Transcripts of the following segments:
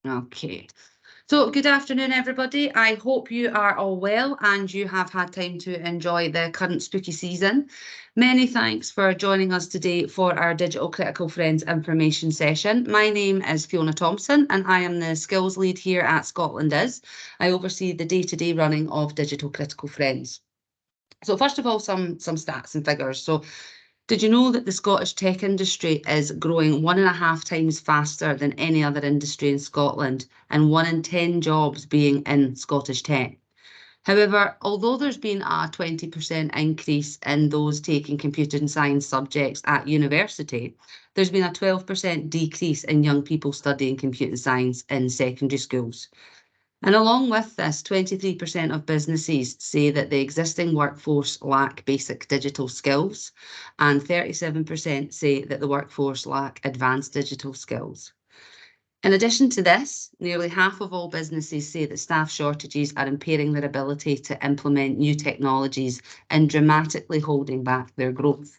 Okay. So good afternoon, everybody. I hope you are all well and you have had time to enjoy the current spooky season. Many thanks for joining us today for our Digital Critical Friends information session. My name is Fiona Thompson and I am the skills lead here at Scotland Is. I oversee the day-to-day running of Digital Critical Friends. So first of all, some stats and figures. So did you know that the Scottish tech industry is growing 1.5 times faster than any other industry in Scotland, and 1 in 10 jobs being in Scottish tech? However, although there's been a 20% increase in those taking computer and science subjects at university, there's been a 12% decrease in young people studying computer science in secondary schools. And along with this, 23% of businesses say that the existing workforce lack basic digital skills, and 37% say that the workforce lack advanced digital skills. In addition to this, nearly half of all businesses say that staff shortages are impairing their ability to implement new technologies and dramatically holding back their growth.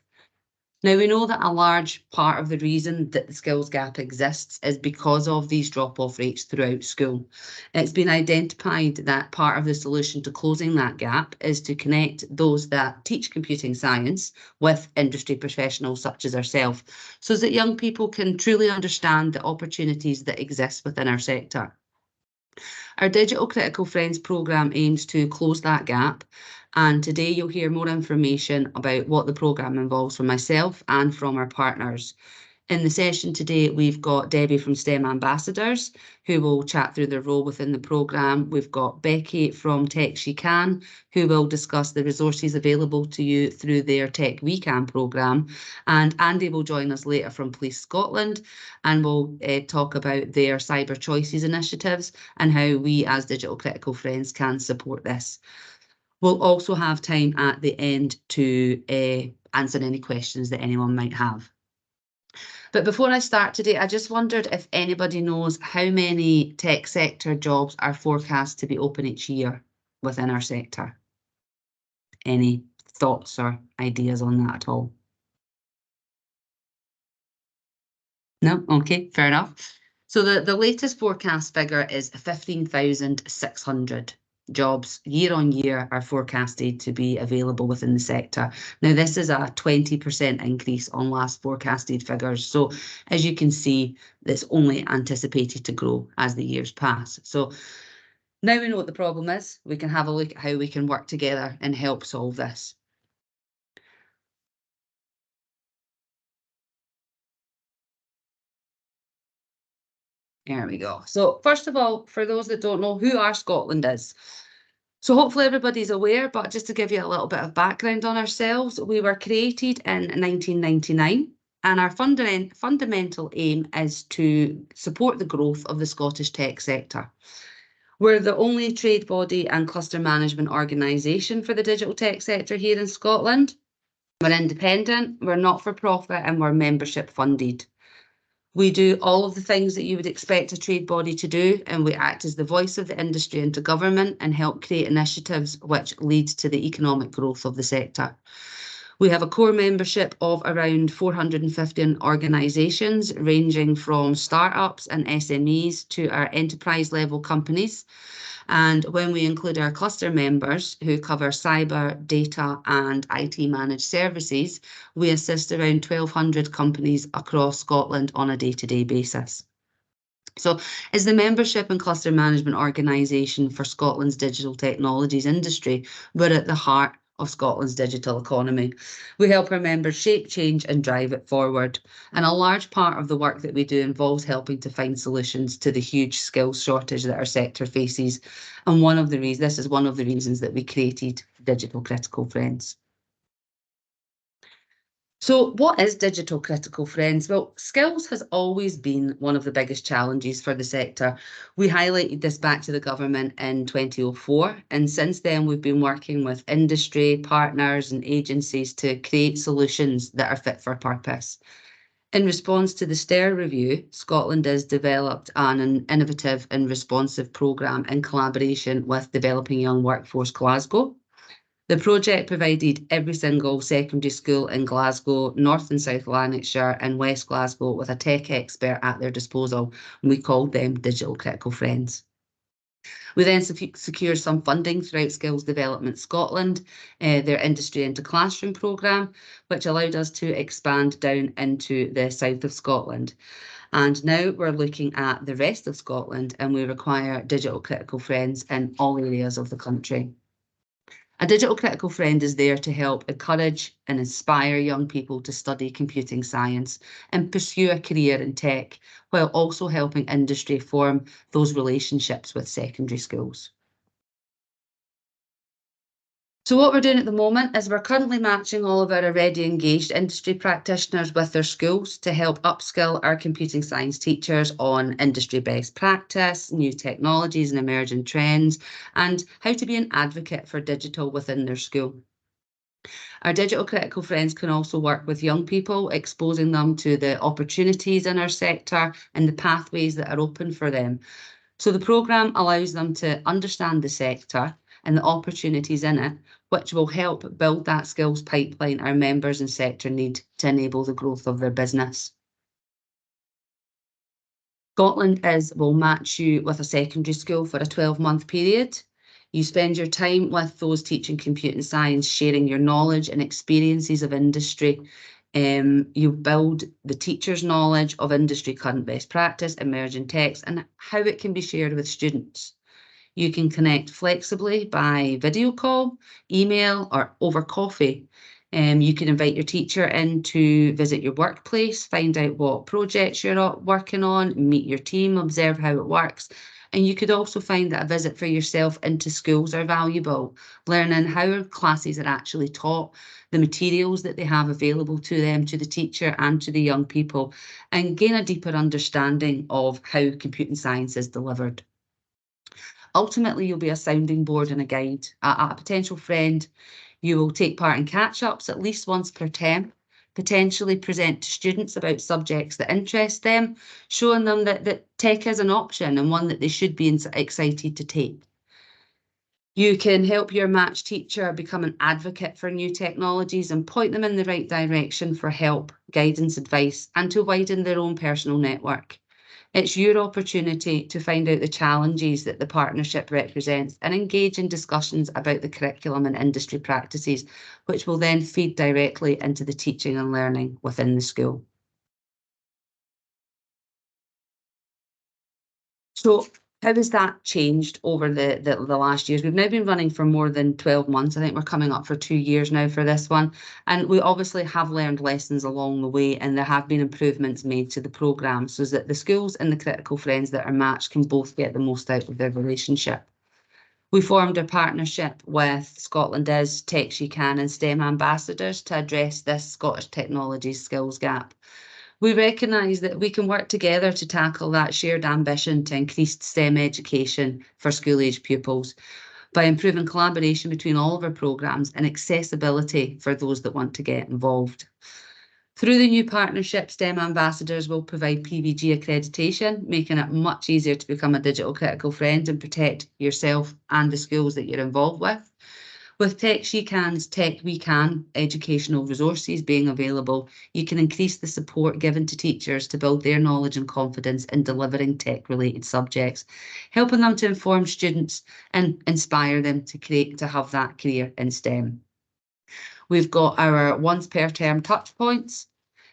Now, we know that a large part of the reason that the skills gap exists is because of these drop-off rates throughout school. It's been identified that part of the solution to closing that gap is to connect those that teach computing science with industry professionals such as ourselves, so that young people can truly understand the opportunities that exist within our sector. Our Digital Critical Friends programme aims to close that gap, and today you'll hear more information about what the programme involves from myself and from our partners. In the session today, we've got Debbie from STEM Ambassadors, who will chat through their role within the programme. We've got Becky from Tech She Can, who will discuss the resources available to you through their Tech We Can programme. And Andy will join us later from Police Scotland and will talk about their Cyber Choices initiatives and how we as Digital Critical Friends can support this. We'll also have time at the end to answer any questions that anyone might have. But before I start today, I just wondered if anybody knows how many tech sector jobs are forecast to be open each year within our sector. Any thoughts or ideas on that at all? No? Okay, fair enough. So the latest forecast figure is 15,600 jobs year on year are forecasted to be available within the sector. Now, this is a 20% increase on last forecasted figures. So as you can see, it's only anticipated to grow as the years pass. So now we know what the problem is, we can have a look at how we can work together and help solve this. There we go. So first of all, for those that don't know, who our Scotland is. So hopefully everybody's aware, but just to give you a little bit of background on ourselves, we were created in 1999 and our fundamental aim is to support the growth of the Scottish tech sector. We're the only trade body and cluster management organisation for the digital tech sector here in Scotland. We're independent, we're not for profit and we're membership funded. We do all of the things that you would expect a trade body to do, and we act as the voice of the industry into government and help create initiatives which lead to the economic growth of the sector. We have a core membership of around 450 organisations, ranging from startups and SMEs to our enterprise level companies. And when we include our cluster members who cover cyber, data and IT managed services, we assist around 1,200 companies across Scotland on a day-to-day basis. So as the membership and cluster management organisation for Scotland's digital technologies industry, we're at the heart of Scotland's digital economy. We help our members shape change and drive it forward. And a large part of the work that we do involves helping to find solutions to the huge skills shortage that our sector faces. And this is one of the reasons that we created Digital Critical Friends. So what is Digital Critical Friends? Well, skills has always been one of the biggest challenges for the sector. We highlighted this back to the government in 2004, and since then we've been working with industry, partners and agencies to create solutions that are fit for purpose. In response to the STAIR review, Scotland has developed an innovative and responsive programme in collaboration with Developing Young Workforce Glasgow. The project provided every single secondary school in Glasgow, North and South Lanarkshire and West Glasgow with a tech expert at their disposal, and we called them Digital Critical Friends. We then secured some funding throughout Skills Development Scotland, their Industry into Classroom programme, which allowed us to expand down into the south of Scotland. And now we're looking at the rest of Scotland, and we require Digital Critical Friends in all areas of the country. A Digital Critical Friend is there to help encourage and inspire young people to study computing science and pursue a career in tech, while also helping industry form those relationships with secondary schools. So what we're doing at the moment is we're currently matching all of our already engaged industry practitioners with their schools to help upskill our computing science teachers on industry best practice, new technologies and emerging trends, and how to be an advocate for digital within their school. Our Digital Critical Friends can also work with young people, exposing them to the opportunities in our sector and the pathways that are open for them. So the programme allows them to understand the sector and the opportunities in it, which will help build that skills pipeline our members and sector need to enable the growth of their business. Scotland will match you with a secondary school for a 12-month period. You spend your time with those teaching computing science, sharing your knowledge and experiences of industry. You build the teacher's knowledge of industry current best practice, emerging techs, and how it can be shared with students. You can connect flexibly by video call, email, or over coffee. You can invite your teacher in to visit your workplace, find out what projects you're working on, meet your team, observe how it works. And you could also find that a visit for yourself into schools are valuable, learning how classes are actually taught, the materials that they have available to them, to the teacher and to the young people, and gain a deeper understanding of how computing science is delivered. Ultimately, you'll be a sounding board and a guide. A potential friend, you will take part in catch-ups at least once per term, potentially present to students about subjects that interest them, showing them that tech is an option and one that they should be excited to take. You can help your match teacher become an advocate for new technologies and point them in the right direction for help, guidance, advice, and to widen their own personal network. It's your opportunity to find out the challenges that the partnership represents and engage in discussions about the curriculum and industry practices, which will then feed directly into the teaching and learning within the school. So how has that changed over the last years? We've now been running for more than 12 months. I think we're coming up for 2 years now for this one. And we obviously have learned lessons along the way, and there have been improvements made to the programme so that the schools and the critical friends that are matched can both get the most out of their relationship. We formed a partnership with Scotland Is, Tech She Can and STEM ambassadors to address this Scottish technology skills gap. We recognise that we can work together to tackle that shared ambition to increase STEM education for school-age pupils by improving collaboration between all of our programmes and accessibility for those that want to get involved. Through the new partnership, STEM ambassadors will provide PVG accreditation, making it much easier to become a digital critical friend and protect yourself and the schools that you're involved with. With Tech She Can's Tech We Can educational resources being available, you can increase the support given to teachers to build their knowledge and confidence in delivering tech-related subjects, helping them to inform students and inspire them to have that career in STEM. We've got our once per term touch points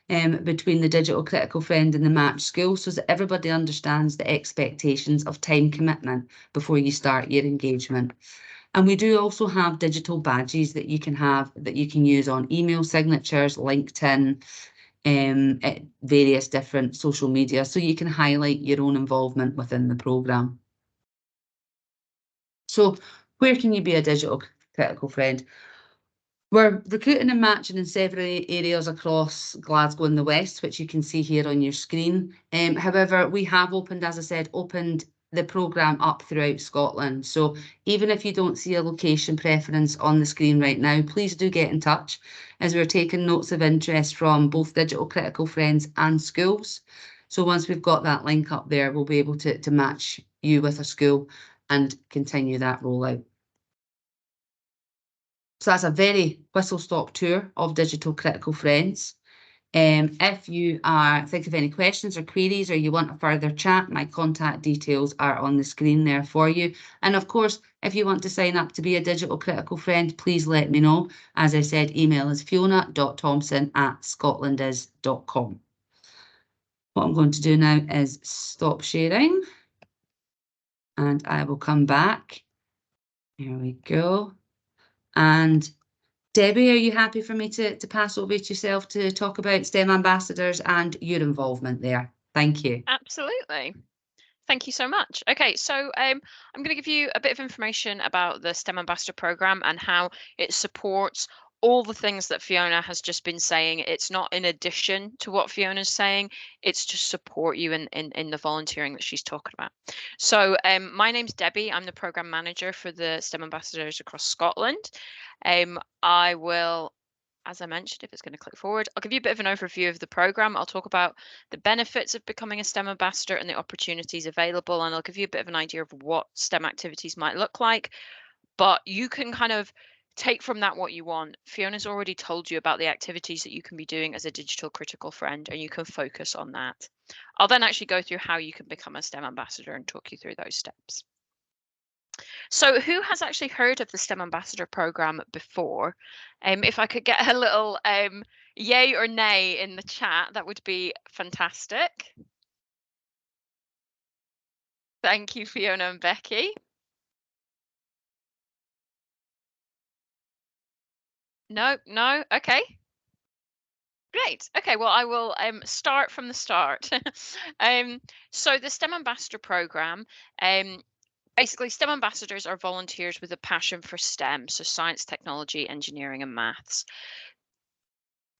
between the digital critical friend and the match school so that everybody understands the expectations of time commitment before you start your engagement. And we do also have digital badges that you can use on email signatures, LinkedIn, various different social media, so you can highlight your own involvement within the programme. So where can you be a digital critical friend? We're recruiting and matching in several areas across Glasgow and the West, which you can see here on your screen. However, we have opened the programme up throughout Scotland. So even if you don't see a location preference on the screen right now, please do get in touch as we're taking notes of interest from both digital critical friends and schools. So once we've got that link up there, we'll be able to match you with a school and continue that rollout. So that's a very whistle-stop tour of Digital Critical Friends. If you think of any questions or queries, or you want a further chat, my contact details are on the screen there for you. And of course, if you want to sign up to be a Digital Critical Friend, please let me know. As I said, email is fiona.thompson@scotlandis.com. What I'm going to do now is stop sharing, and I will come back. Here we go. And Debbie, are you happy for me to pass over to yourself to talk about STEM ambassadors and your involvement there? Thank you. Absolutely. Thank you so much. Okay, so I'm going to give you a bit of information about the STEM Ambassador Programme and how it supports all the things that Fiona has just been saying. It's not in addition to what Fiona's saying, it's to support you in the volunteering that she's talking about. So my name's Debbie. I'm the Programme Manager for the STEM Ambassadors across Scotland. I will, as I mentioned, if it's going to click forward, I'll give you a bit of an overview of the programme. I'll talk about the benefits of becoming a STEM ambassador and the opportunities available, and I'll give you a bit of an idea of what STEM activities might look like. But you can kind of take from that what you want. Fiona's already told you about the activities that you can be doing as a digital critical friend, and you can focus on that. I'll then actually go through how you can become a STEM ambassador and talk you through those steps. So who has actually heard of the STEM Ambassador Programme before? If I could get a little yay or nay in the chat, that would be fantastic. Thank you, Fiona and Becky. No, okay. Great. Okay, well, I will start from the start. So the STEM Ambassador Programme, basically, STEM ambassadors are volunteers with a passion for STEM, so science, technology, engineering, and maths.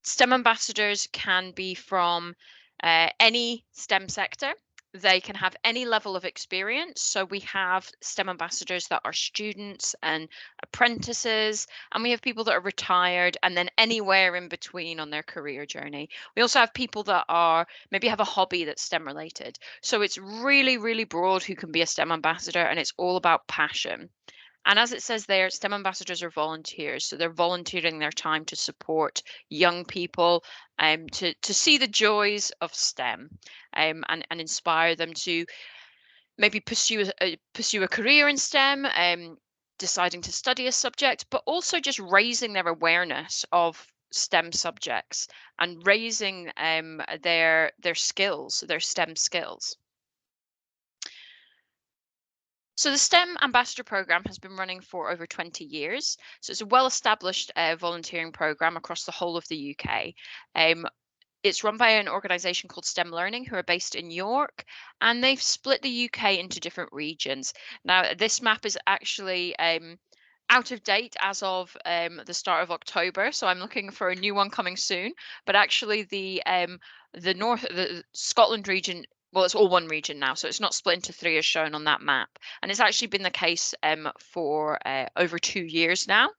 STEM ambassadors can be from any STEM sector. They can have any level of experience. So we have STEM ambassadors that are students and apprentices, and we have people that are retired and then anywhere in between on their career journey. We also have people that are maybe have a hobby that's STEM related. So it's really, really broad who can be a STEM ambassador, and it's all about passion. And as it says there, STEM ambassadors are volunteers. So they're volunteering their time to support young people to see the joys of STEM and inspire them to maybe pursue a career in STEM, deciding to study a subject, but also just raising their awareness of STEM subjects and raising their skills, their STEM skills. So the STEM Ambassador Programme has been running for over 20 years. So it's a well-established volunteering programme across the whole of the UK. It's run by an organisation called STEM Learning, who are based in York, and they've split the UK into different regions. Now, this map is actually out of date as of the start of October, so I'm looking for a new one coming soon. But actually, the Scotland region, well, it's all one region now, so it's not split into three as shown on that map. And it's actually been the case for over 2 years now.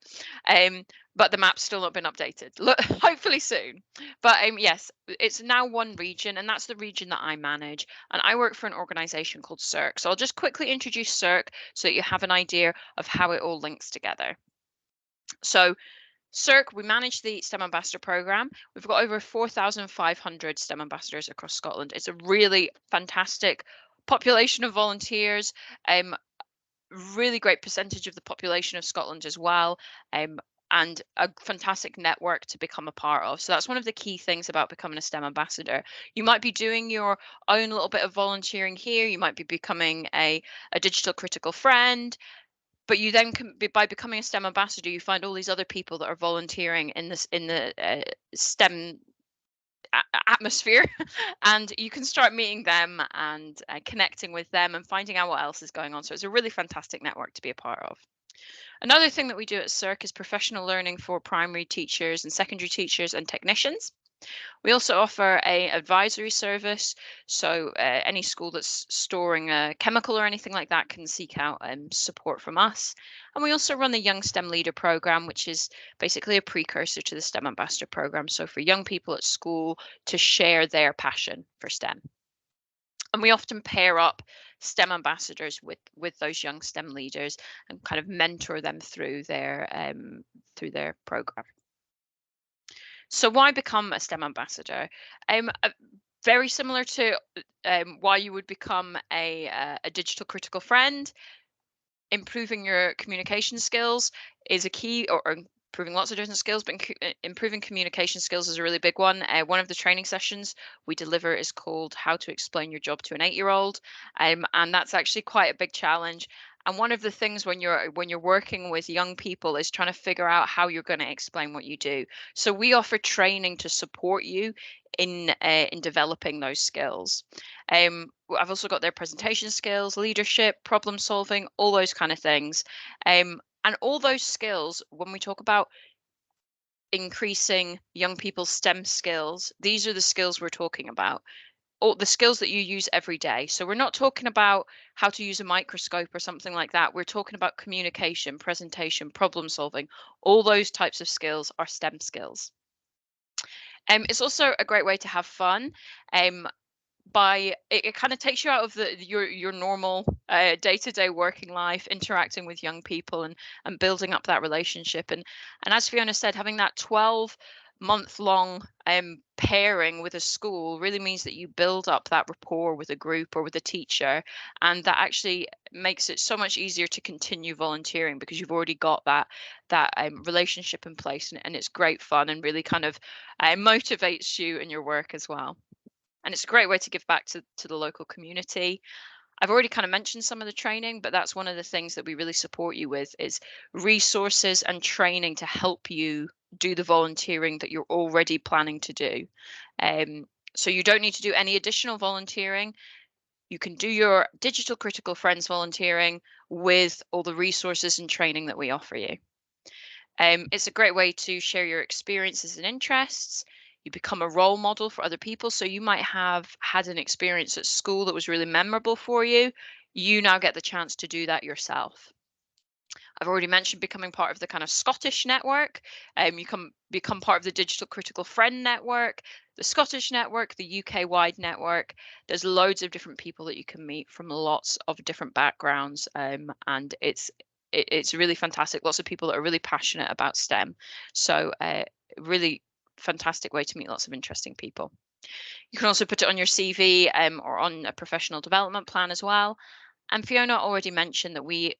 But the map's still not been updated. Look, hopefully soon. But yes, it's now one region, and that's the region that I manage. And I work for an organisation called CERC. So I'll just quickly introduce CERC so that you have an idea of how it all links together. So CERC, we manage the STEM Ambassador Programme. We've got over 4,500 STEM ambassadors across Scotland. It's a really fantastic population of volunteers, really great percentage of the population of Scotland as well, and a fantastic network to become a part of. So that's one of the key things about becoming a STEM ambassador. You might be doing your own little bit of volunteering here. You might be becoming a digital critical friend. But you then can by becoming a STEM ambassador, you find all these other people that are volunteering in the STEM atmosphere, and you can start meeting them and connecting with them and finding out what else is going on. So it's a really fantastic network to be a part of. Another thing that we do at CERC is professional learning for primary teachers and secondary teachers and technicians. We also offer a advisory service, so any school that's storing a chemical or anything like that can seek out support from us. And we also run the Young STEM Leader Programme, which is basically a precursor to the STEM Ambassador Programme. So for young people at school to share their passion for STEM. And we often pair up STEM ambassadors with those young STEM leaders and kind of mentor them through their program. So why become a STEM ambassador? Very similar to why you would become a digital critical friend. Improving your communication skills is a key, or improving lots of different skills, but improving communication skills is a really big one. One of the training sessions we deliver is called How to Explain Your Job to an 8-year-old, and that's actually quite a big challenge. And one of the things when you're working with young people is trying to figure out how you're going to explain what you do. So we offer training to support you in developing those skills. I've also got their presentation skills, leadership, problem solving, all those kind of things. And all those skills, when we talk about increasing young people's STEM skills, these are the skills we're talking about. All the skills that you use every day. So we're not talking about how to use a microscope or something like that. We're talking about communication, presentation, problem solving. All those types of skills are STEM skills. It's also a great way to have fun. By it kind of takes you out of your normal day-to-day working life, interacting with young people and building up that relationship. And as Fiona said, having that 12-month-long pairing with a school really means that you build up that rapport with a group or with a teacher, and that actually makes it so much easier to continue volunteering because you've already got that relationship in place, and it's great fun and really kind of motivates you in your work as well. And it's a great way to give back to the local community. I've already kind of mentioned some of the training, but that's one of the things that we really support you with is resources and training to help you do the volunteering that you're already planning to do. So you don't need to do any additional volunteering. You can do your Digital Critical Friends volunteering with all the resources and training that we offer you. It's a great way to share your experiences and interests. You become a role model for other people. So you might have had an experience at school that was really memorable for you. You now get the chance to do that yourself. I've already mentioned becoming part of the kind of Scottish network. You can become part of the Digital Critical Friend network, the Scottish network, the UK-wide network. There's loads of different people that you can meet from lots of different backgrounds, and it's really fantastic. Lots of people that are really passionate about STEM. So really fantastic way to meet lots of interesting people. You can also put it on your CV or on a professional development plan as well. And Fiona already mentioned that we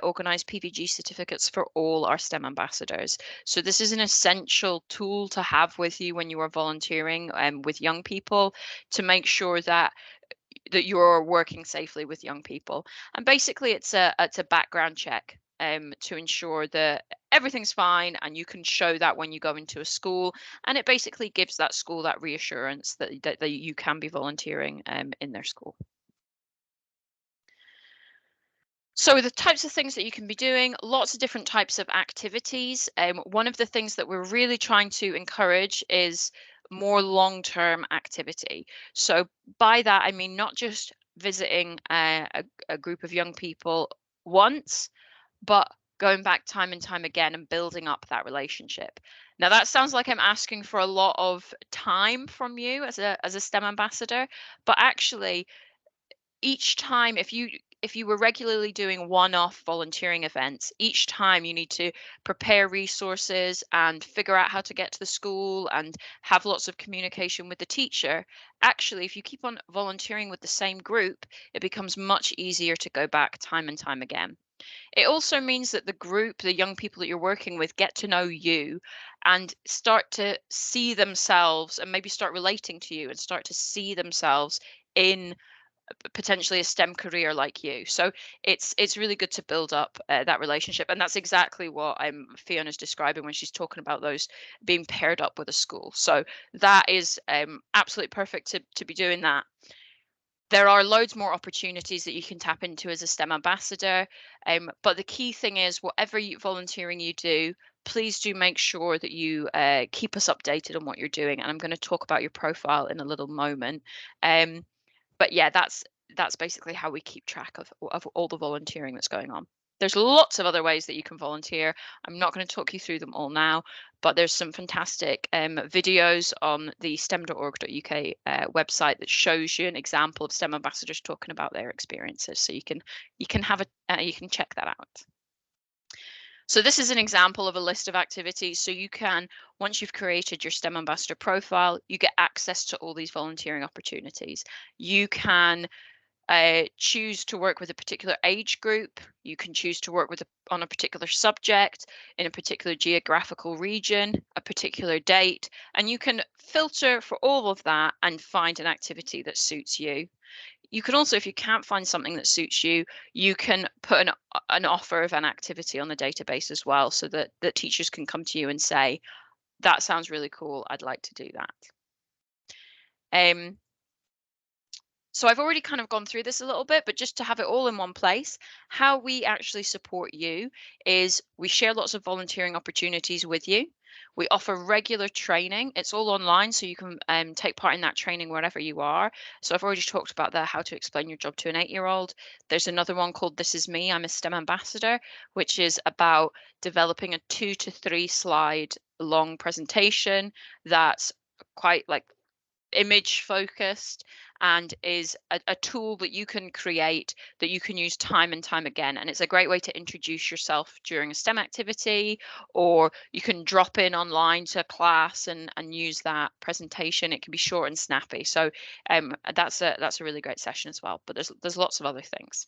organise PVG certificates for all our STEM ambassadors. So this is an essential tool to have with you when you are volunteering with young people to make sure that you're working safely with young people. And basically it's a background check to ensure that everything's fine, and you can show that when you go into a school, and it basically gives that school that reassurance that you can be volunteering in their school. So the types of things that you can be doing, lots of different types of activities. One of the things that we're really trying to encourage is more long-term activity. So by that, I mean not just visiting a group of young people once, but going back time and time again and building up that relationship. Now that sounds like I'm asking for a lot of time from you as a STEM ambassador, but actually each time, if you were regularly doing one-off volunteering events, each time you need to prepare resources and figure out how to get to the school and have lots of communication with the teacher. Actually, if you keep on volunteering with the same group, it becomes much easier to go back time and time again. It also means that the group, the young people that you're working with, get to know you and start to see themselves and maybe start relating to you and start to see themselves in potentially a STEM career like you. So it's really good to build up that relationship, and that's exactly what Fiona's describing when she's talking about those being paired up with a school. So that is absolutely perfect to be doing that. There are loads more opportunities that you can tap into as a STEM ambassador, but the key thing is whatever volunteering you do, please do make sure that you keep us updated on what you're doing. And I'm going to talk about your profile in a little moment. But yeah, that's basically how we keep track of all the volunteering that's going on. There's lots of other ways that you can volunteer. I'm not going to talk you through them all now, but there's some fantastic videos on the stem.org.uk website that shows you an example of STEM ambassadors talking about their experiences. So you can check that out. So this is an example of a list of activities. So you can, once you've created your STEM ambassador profile, you get access to all these volunteering opportunities. You can choose to work with a particular age group. You can choose to work on a particular subject in a particular geographical region, a particular date, and you can filter for all of that and find an activity that suits you. You can also, if you can't find something that suits you, you can put an offer of an activity on the database as well, so that teachers can come to you and say, that sounds really cool, I'd like to do that. So I've already kind of gone through this a little bit, but just to have it all in one place, how we actually support you is we share lots of volunteering opportunities with you. We offer regular training. It's all online, so you can take part in that training wherever you are. So I've already talked about how to explain your job to an 8-year-old. There's another one called This Is Me, I'm a STEM Ambassador, which is about developing a 2 to 3 slide long presentation that's quite like image focused and is a tool that you can create that you can use time and time again. And it's a great way to introduce yourself during a STEM activity, or you can drop in online to a class and use that presentation. It can be short and snappy. So that's a really great session as well. But there's lots of other things.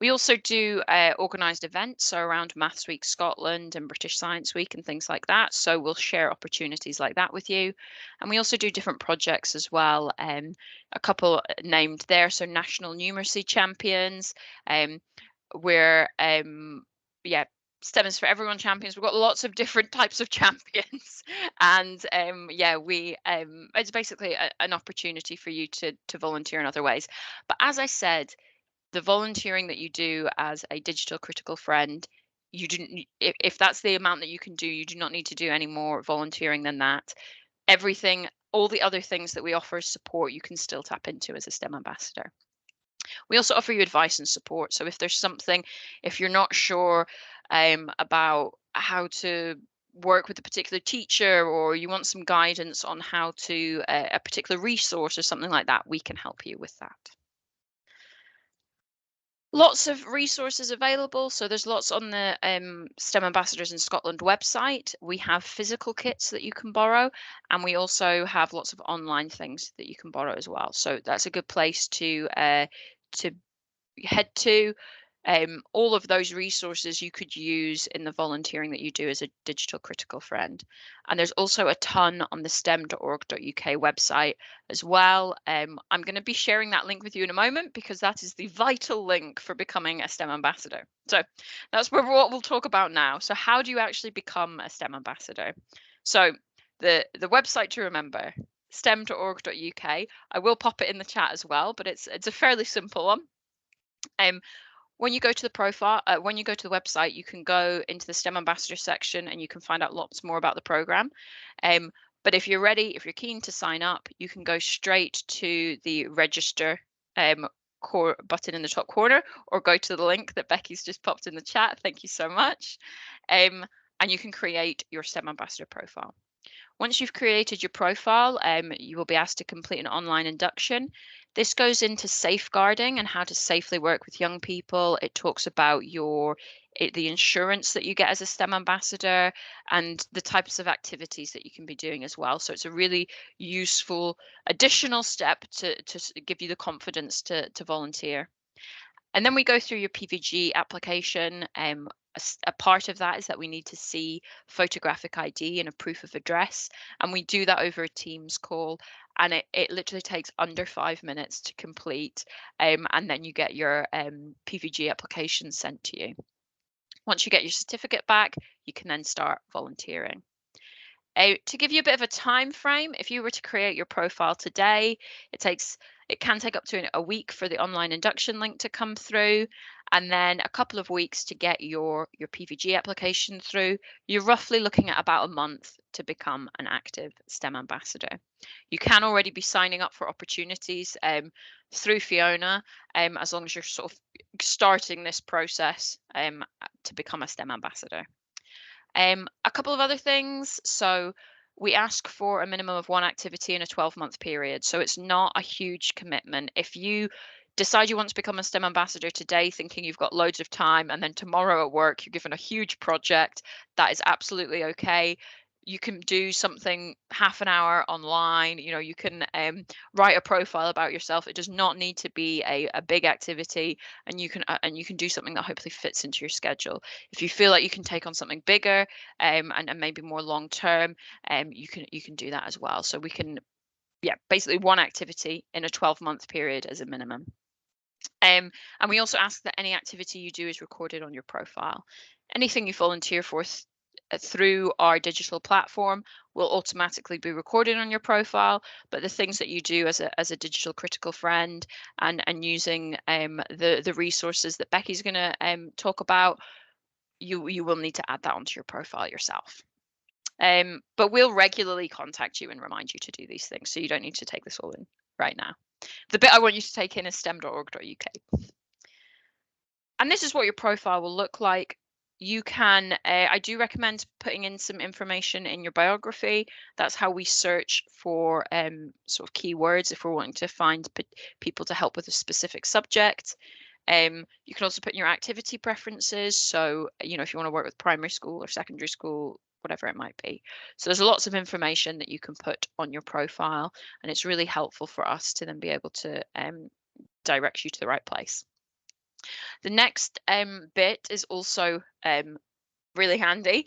We also do organised events, so around Maths Week Scotland and British Science Week and things like that. So we'll share opportunities like that with you. And we also do different projects as well. A couple named there, so National Numeracy Champions, where STEM is for Everyone champions. We've got lots of different types of champions, and it's basically an opportunity for you to volunteer in other ways. But as I said, the volunteering that you do as a digital critical friend, you didn't, if that's the amount that you can do, you do not need to do any more volunteering than that. Everything, all the other things that we offer as support, you can still tap into as a STEM ambassador. We also offer you advice and support. So if there's something, if you're not sure about how to work with a particular teacher, or you want some guidance on how to a particular resource or something like that, we can help you with that. Lots of resources available. So there's lots on the STEM Ambassadors in Scotland website. We have physical kits that you can borrow, and we also have lots of online things that you can borrow as well. So that's a good place to head to. All of those resources you could use in the volunteering that you do as a digital critical friend. And there's also a ton on the stem.org.uk website as well. I'm going to be sharing that link with you in a moment, because that is the vital link for becoming a STEM ambassador. So that's what we'll talk about now. So how do you actually become a STEM ambassador? So the website to remember, stem.org.uk. I will pop it in the chat as well, but it's a fairly simple one. When you go to the profile, when you go to the website, you can go into the STEM Ambassador section and you can find out lots more about the program. But if you're ready, if you're keen to sign up, you can go straight to the register core button in the top corner, or go to the link that Becky's just popped in the chat. Thank you so much. And you can create your STEM Ambassador profile. Once you've created your profile, you will be asked to complete an online induction. This goes into safeguarding and how to safely work with young people. It talks about the insurance that you get as a STEM ambassador and the types of activities that you can be doing as well. So it's a really useful additional step to give you the confidence to volunteer. And then we go through your PVG application. A part of that is that we need to see photographic ID and a proof of address, and we do that over a Teams call, and it literally takes under 5 minutes to complete, and then you get your PVG application sent to you. Once you get your certificate back, you can then start volunteering. To give you a bit of a time frame, if you were to create your profile today, it takes It can take up to a week for the online induction link to come through, and then a couple of weeks to get your PVG application through. You're roughly looking at about a month to become an active STEM ambassador. You can already be signing up for opportunities through Fiona, as long as you're sort of starting this process to become a STEM ambassador. A couple of other things. So we ask for a minimum of one activity in a 12-month period. So it's not a huge commitment. If you decide you want to become a STEM ambassador today, thinking you've got loads of time, and then tomorrow at work you're given a huge project, that is absolutely okay. You can do something half an hour online. You can write a profile about yourself. It does not need to be a big activity, and you can do something that hopefully fits into your schedule. If you feel like you can take on something bigger and maybe more long term, you can do that as well. So we can, basically one activity in a 12-month period as a minimum. And we also ask that any activity you do is recorded on your profile. Anything you volunteer for through our digital platform will automatically be recorded on your profile, but the things that you do as a digital critical friend and using the resources that Becky's going to talk about, you will need to add that onto your profile yourself. But we'll regularly contact you and remind you to do these things, so you don't need to take this all in right now. The bit I want you to take in is stem.org.uk. And this is what your profile will look like. You can, I do recommend putting in some information in your biography. That's how we search for sort of keywords if we're wanting to find people to help with a specific subject. You can also put in your activity preferences. So, if you want to work with primary school or secondary school, whatever it might be. So there's lots of information that you can put on your profile, and it's really helpful for us to then be able to direct you to the right place. The next bit is also really handy.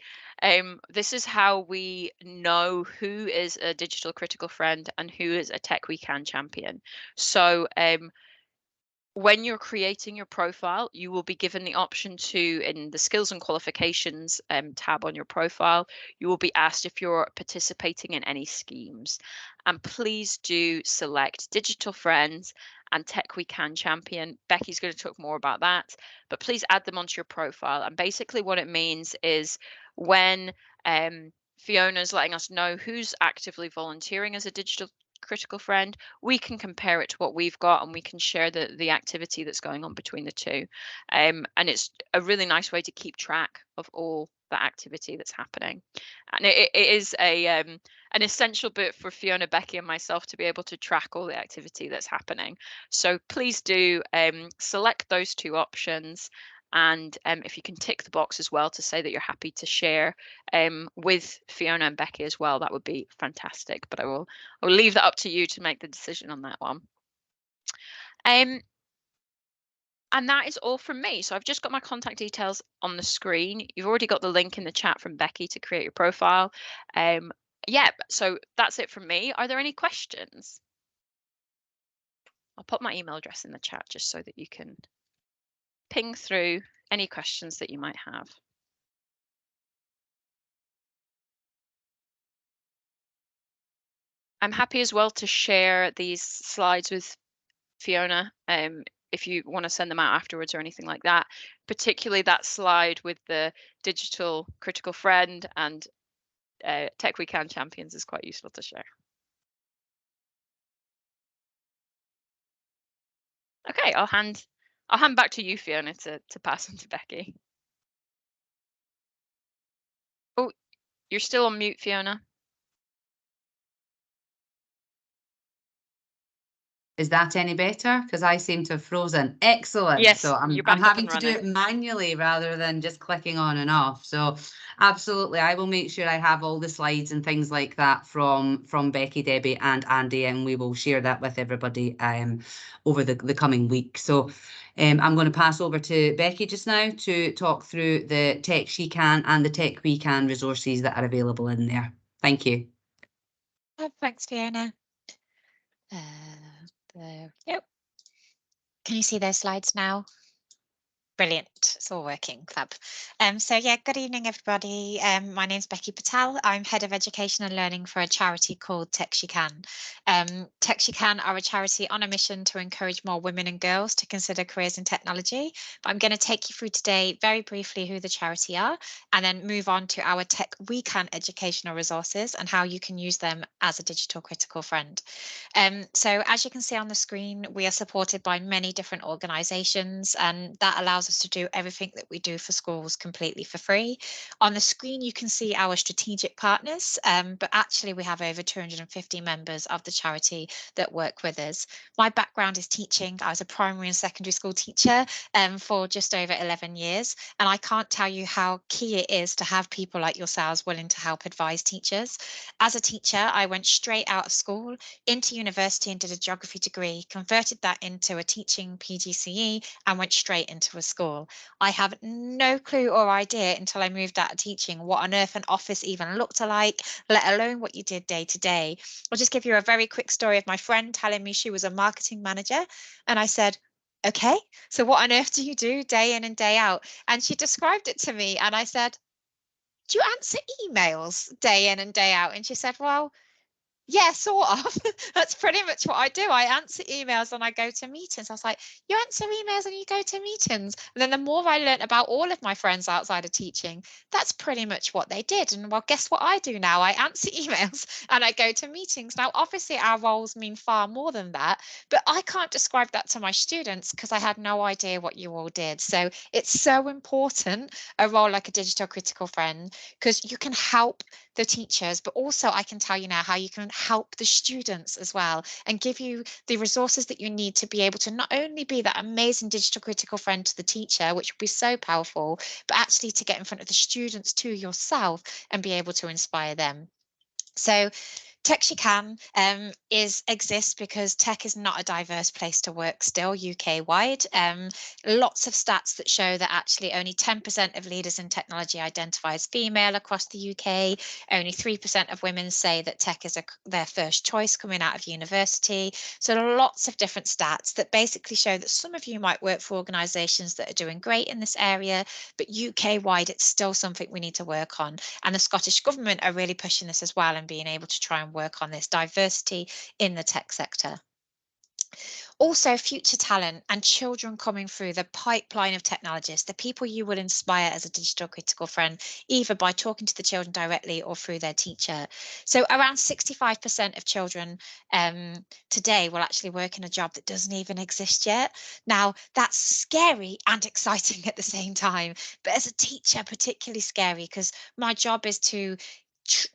This is how we know who is a digital critical friend and who is a Tech We Can champion. So when you're creating your profile, you will be given the option to, in the skills and qualifications tab on your profile, you will be asked if you're participating in any schemes. And please do select Digital Friends and Tech We Can Champion. Becky's going to talk more about that, but please add them onto your profile. And basically what it means is when Fiona's letting us know who's actively volunteering as a digital critical friend, we can compare it to what we've got, and we can share the activity that's going on between the two. And it's a really nice way to keep track of all the activity that's happening. And it is an essential bit for Fiona, Becky, and myself to be able to track all the activity that's happening. So please do select those two options. And if you can tick the box as well to say that you're happy to share with Fiona and Becky as well, that would be fantastic. But I will leave that up to you to make the decision on that one. And that is all from me. So I've just got my contact details on the screen. You've already got the link in the chat from Becky to create your profile. Yeah, so that's it from me. Are there any questions? I'll put my email address in the chat just so that you can ping through any questions that you might have. I'm happy as well to share these slides with Fiona if you want to send them out afterwards or anything like that, particularly that slide with the digital critical friend and Tech We Can champions is quite useful to share. Okay, I'll hand back to you, Fiona, to pass on to Becky. Oh, you're still on mute, Fiona. Is that any better? Because I seem to have frozen. Excellent. Yes, so I'm having to do it manually rather than just clicking on and off. So absolutely, I will make sure I have all the slides and things like that from Becky, Debbie and Andy, and we will share that with everybody over the coming week. So I'm going to pass over to Becky just now to talk through the Tech She Can and the Tech We Can resources that are available in there. Thank you. Thanks, Fiona. There we go. Can you see those slides now? Brilliant. It's all working. Fab. So yeah, good evening, everybody. My name's Becky Patel. I'm Head of Education and Learning for a charity called Tech She Can. Tech She Can are a charity on a mission to encourage more women and girls to consider careers in technology. But I'm going to take you through today very briefly who the charity are, and then move on to our Tech We Can educational resources and how you can use them as a digital critical friend. So as you can see on the screen, we are supported by many different organisations, and that allows us to do everything that we do for schools completely for free. On the screen, you can see our strategic partners, but actually we have over 250 members of the charity that work with us. My background is teaching. I was a primary and secondary school teacher for just over 11 years, and I can't tell you how key it is to have people like yourselves willing to help advise teachers. As a teacher, I went straight out of school into university and did a geography degree, converted that into a teaching PGCE and went straight into a school. I have no clue or idea until I moved out of teaching what on earth an office even looked like, let alone what you did day to day. I'll just give you a very quick story of my friend telling me she was a marketing manager. And I said, okay, so what on earth do you do day in and day out? And she described it to me and I said, do you answer emails day in and day out? And she said, well, yeah, sort of. That's pretty much what I do. I answer emails and I go to meetings. I was like, you answer emails and you go to meetings. And then the more I learned about all of my friends outside of teaching, that's pretty much what they did. And well, guess what I do now? I answer emails and I go to meetings. Now, obviously, our roles mean far more than that, but I can't describe that to my students because I had no idea what you all did. So it's so important, a role like a digital critical friend, because you can help the teachers, but also I can tell you now how you can help the students as well and give you the resources that you need to be able to not only be that amazing digital critical friend to the teacher, which would be so powerful, but actually to get in front of the students too yourself and be able to inspire them. So Tech She Can exists because tech is not a diverse place to work still UK wide. Lots of stats that show that actually only 10% of leaders in technology identify as female across the UK. Only 3% of women say that tech is their first choice coming out of university. So lots of different stats that basically show that some of you might work for organisations that are doing great in this area, but UK wide it's still something we need to work on. And the Scottish Government are really pushing this as well and being able to try and work on this diversity in the tech sector. Also, future talent and children coming through the pipeline of technologists, the people you will inspire as a digital critical friend, either by talking to the children directly or through their teacher. So around 65% of children today will actually work in a job that doesn't even exist yet. Now, that's scary and exciting at the same time, but as a teacher, particularly scary because my job is to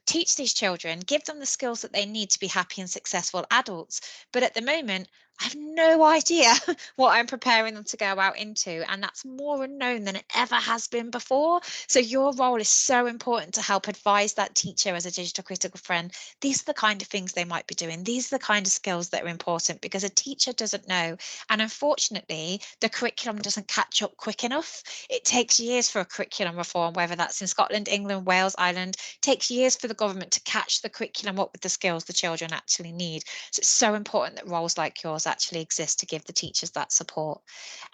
teach these children, give them the skills that they need to be happy and successful adults. But at the moment, I have no idea what I'm preparing them to go out into, and that's more unknown than it ever has been before. So your role is so important to help advise that teacher as a digital critical friend. These are the kind of things they might be doing. These are the kind of skills that are important because a teacher doesn't know. And unfortunately, the curriculum doesn't catch up quick enough. It takes years for a curriculum reform, whether that's in Scotland, England, Wales, Ireland. It takes years for the government to catch the curriculum up with the skills the children actually need. So it's so important that roles like yours actually exist to give the teachers that support.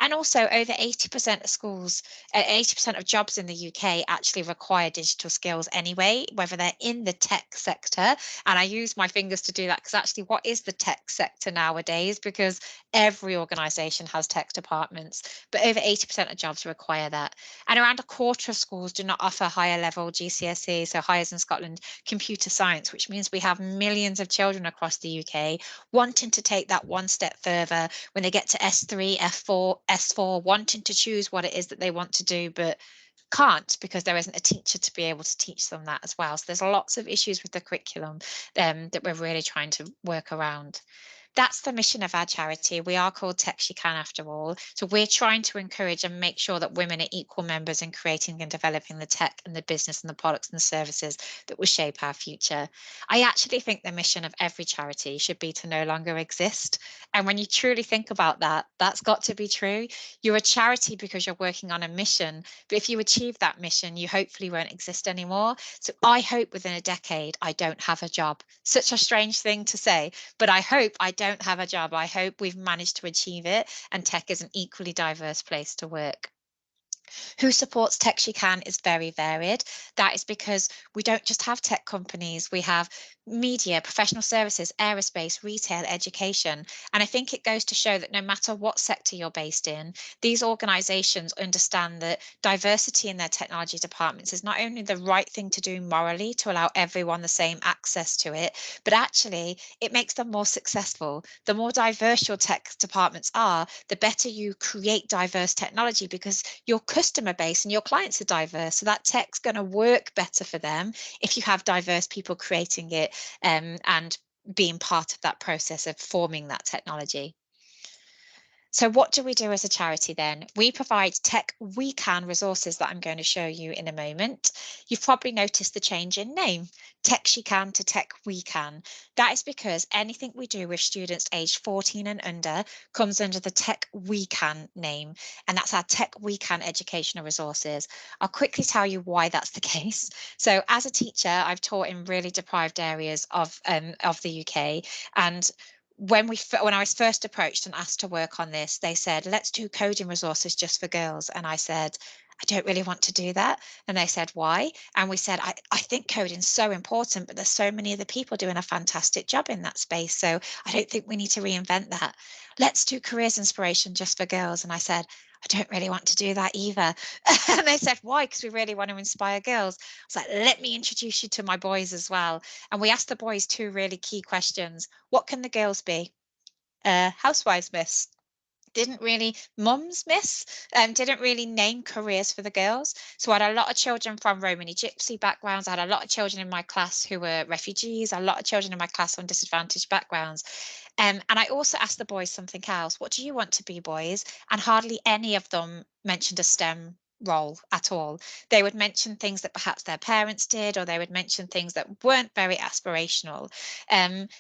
And also over 80% of schools, 80% of jobs in the UK actually require digital skills anyway, whether they're in the tech sector. And I use my fingers to do that because actually what is the tech sector nowadays? Because every organisation has tech departments, but over 80% of jobs require that. And around a quarter of schools do not offer higher level GCSE, so highers in Scotland, computer science, which means we have millions of children across the UK wanting to take that one step further when they get to S3, F4, S4, wanting to choose what it is that they want to do, but can't because there isn't a teacher to be able to teach them that as well. So there's lots of issues with the curriculum that we're really trying to work around. That's the mission of our charity. We are called Tech She Can after all. So we're trying to encourage and make sure that women are equal members in creating and developing the tech and the business and the products and services that will shape our future. I actually think the mission of every charity should be to no longer exist. And when you truly think about that, that's got to be true. You're a charity because you're working on a mission. But if you achieve that mission, you hopefully won't exist anymore. So I hope within a decade, I don't have a job. Such a strange thing to say, but I hope I don't have a job. I hope we've managed to achieve it and tech is an equally diverse place to work. Who supports Tech She Can is very varied. That is because we don't just have tech companies, we have media, professional services, aerospace, retail, education. And I think it goes to show that no matter what sector you're based in, these organizations understand that diversity in their technology departments is not only the right thing to do morally to allow everyone the same access to it, but actually it makes them more successful. The more diverse your tech departments are, the better you create diverse technology because your customer base and your clients are diverse. So that tech's going to work better for them if you have diverse people creating it and being part of that process of forming that technology. So what do we do as a charity then? We provide Tech We Can resources that I'm going to show you in a moment. You've probably noticed the change in name, Tech She Can to Tech We Can. That is because anything we do with students aged 14 and under comes under the Tech We Can name, and that's our Tech We Can educational resources. I'll quickly tell you why that's the case. So as a teacher, I've taught in really deprived areas of the UK, and when I was first approached and asked to work on this, they said, let's do coding resources just for girls. And I said, I don't really want to do that. And they said, why? And we said, I think coding's so important, but there's so many other people doing a fantastic job in that space. So I don't think we need to reinvent that. Let's do careers inspiration just for girls. And I said, I don't really want to do that either. And they said, why? Because we really want to inspire girls. I was like, let me introduce you to my boys as well. And we asked the boys two really key questions. What can the girls be? Housewives, miss. Didn't really mums, miss, didn't really name careers for the girls. So I had a lot of children from Romani Gypsy backgrounds. I had a lot of children in my class who were refugees, a lot of children in my class from disadvantaged backgrounds. And I also asked the boys something else. What do you want to be, boys? And hardly any of them mentioned a STEM role at all. They would mention things that perhaps their parents did, or they would mention things that weren't very aspirational.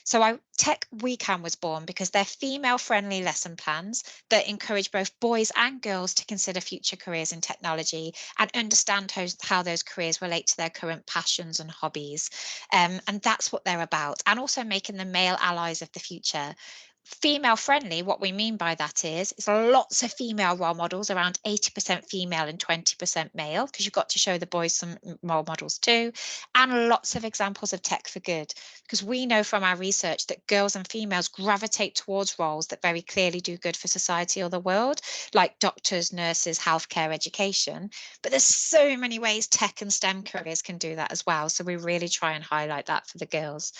So Tech We Can was born because they're female-friendly lesson plans that encourage both boys and girls to consider future careers in technology and understand how those careers relate to their current passions and hobbies. And that's what they're about. And also making them male allies of the future. Female friendly, what we mean by that is lots of female role models, around 80% female and 20% male, because you've got to show the boys some role models too, and lots of examples of tech for good, because we know from our research that girls and females gravitate towards roles that very clearly do good for society or the world, like doctors, nurses, healthcare, education. But there's so many ways tech and STEM careers can do that as well. So we really try and highlight that for the girls.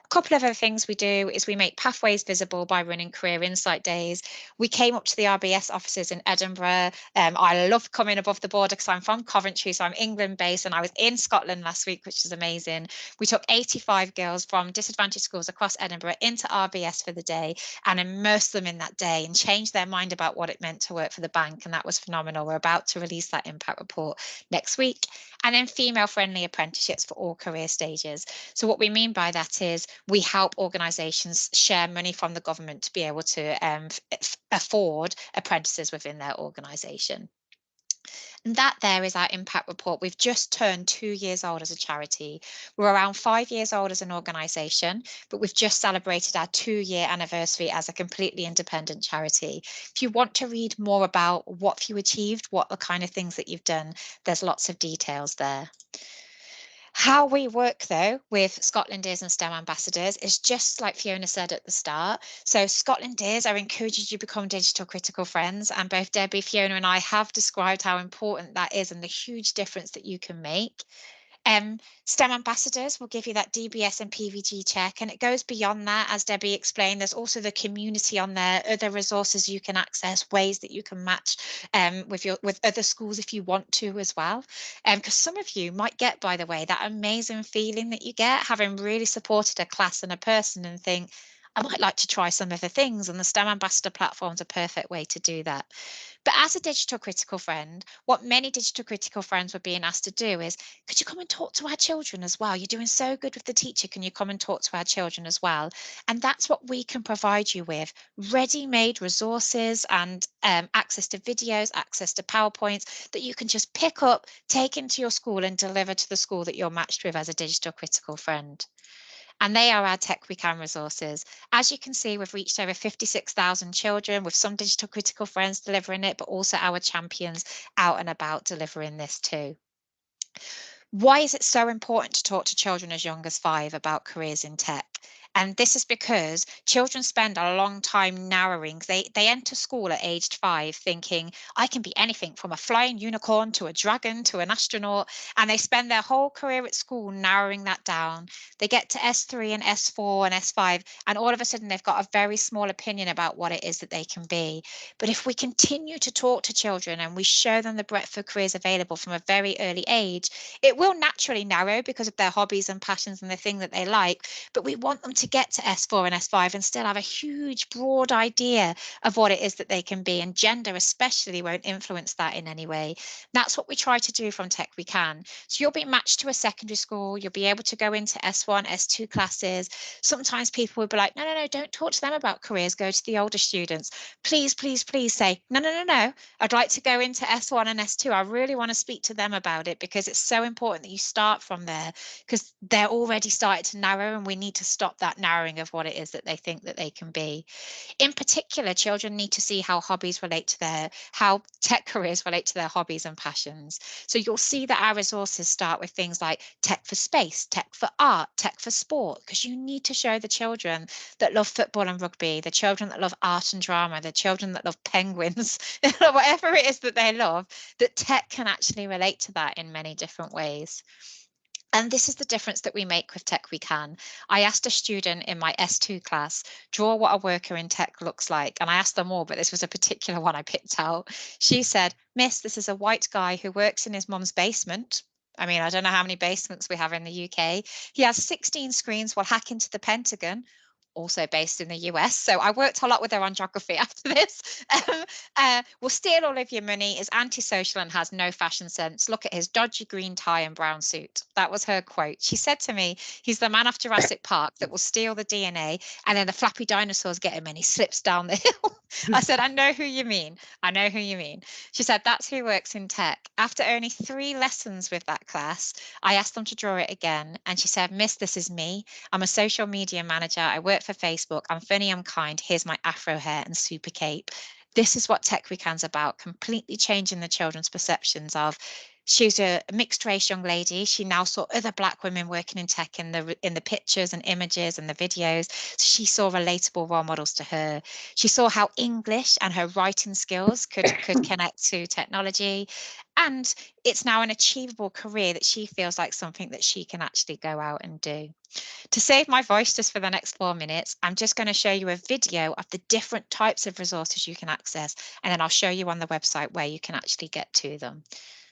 A couple of other things we do is we make pathways visible by running career insight days. We came up to the RBS offices in Edinburgh. I love coming above the border because I'm from Coventry, so I'm England based, and I was in Scotland last week, which is amazing. We took 85 girls from disadvantaged schools across Edinburgh into RBS for the day and immersed them in that day and changed their mind about what it meant to work for the bank, and that was phenomenal. We're about to release that impact report next week. And then female-friendly apprenticeships for all career stages. So what we mean by that is we help organisations share money from the government to be able to afford apprentices within their organisation. And that there is our impact report. We've just turned 2 years old as a charity. We're around 5 years old as an organisation, but we've just celebrated our 2-year anniversary as a completely independent charity. If you want to read more about what you achieved, what the kind of things that you've done, there's lots of details there. How we work, though, with Scotlanders and STEM ambassadors is just like Fiona said at the start. So Scotlanders are encouraging you to become digital critical friends, and both Debbie, Fiona and I have described how important that is and the huge difference that you can make. STEM ambassadors will give you that DBS and PVG check, and it goes beyond that. As Debbie explained, there's also the community on there, other resources you can access, ways that you can match with other schools if you want to as well. Because some of you might get, by the way, that amazing feeling that you get having really supported a class and a person and think, I might like to try some of the things, and the STEM ambassador platform is a perfect way to do that. But as a digital critical friend, what many digital critical friends were being asked to do is, could you come and talk to our children as well? You're doing so good with the teacher. Can you come and talk to our children as well? And that's what we can provide you with, ready-made resources and access to videos, access to PowerPoints that you can just pick up, take into your school and deliver to the school that you're matched with as a digital critical friend. And they are our Tech We Can resources. As you can see, we've reached over 56,000 children with some digital critical friends delivering it, but also our champions out and about delivering this too. Why is it so important to talk to children as young as 5 about careers in tech? And this is because children spend a long time narrowing. They enter school at aged 5 thinking, I can be anything from a flying unicorn to a dragon to an astronaut. And they spend their whole career at school narrowing that down. They get to S3 and S4 and S5, and all of a sudden they've got a very small opinion about what it is that they can be. But if we continue to talk to children and we show them the breadth of careers available from a very early age, it will naturally narrow because of their hobbies and passions and the thing that they like, but we want them to get to S4 and S5 and still have a huge, broad idea of what it is that they can be, and gender especially won't influence that in any way. That's what we try to do from Tech We Can. So you'll be matched to a secondary school, you'll be able to go into S1, S2 classes. Sometimes people will be like, no, don't talk to them about careers, go to the older students. Please, please, please say, no, I'd like to go into S1 and S2. I really want to speak to them about it, because it's so important that you start from there, because they're already started to narrow and we need to stop that narrowing of what it is that they think that they can be. In particular, children need to see how how tech careers relate to their hobbies and passions. So you'll see that our resources start with things like tech for space, tech for art, tech for sport, because you need to show the children that love football and rugby, the children that love art and drama, the children that love penguins, whatever it is that they love, that tech can actually relate to that in many different ways. And this is the difference that we make with Tech We Can. I asked a student in my S2 class, draw what a worker in tech looks like. And I asked them all, but this was a particular one I picked out. She said, Miss, this is a white guy who works in his mum's basement. I mean, I don't know how many basements we have in the UK. He has 16 screens while hacking to the Pentagon, also based in the US. So I worked a lot with her on geography after this. Will steal all of your money, is antisocial and has no fashion sense. Look at his dodgy green tie and brown suit. That was her quote. She said to me, he's the man off Jurassic Park that will steal the DNA, and then the flappy dinosaurs get him and he slips down the hill. I said, I know who you mean. I know who you mean. She said, that's who works in tech. After only 3 lessons with that class, I asked them to draw it again. And she said, Miss, this is me. I'm a social media manager. I work for Facebook. I'm funny, I'm kind. Here's my afro hair and super cape. This is what Tech We Can's about, completely changing the children's perceptions of. She's a mixed race young lady. She now saw other Black women working in tech in the pictures and images and the videos. So she saw relatable role models to her. She saw how English and her writing skills could connect to technology. And it's now an achievable career that she feels like something that she can actually go out and do. To save my voice just for the next 4 minutes, I'm just going to show you a video of the different types of resources you can access, and then I'll show you on the website where you can actually get to them.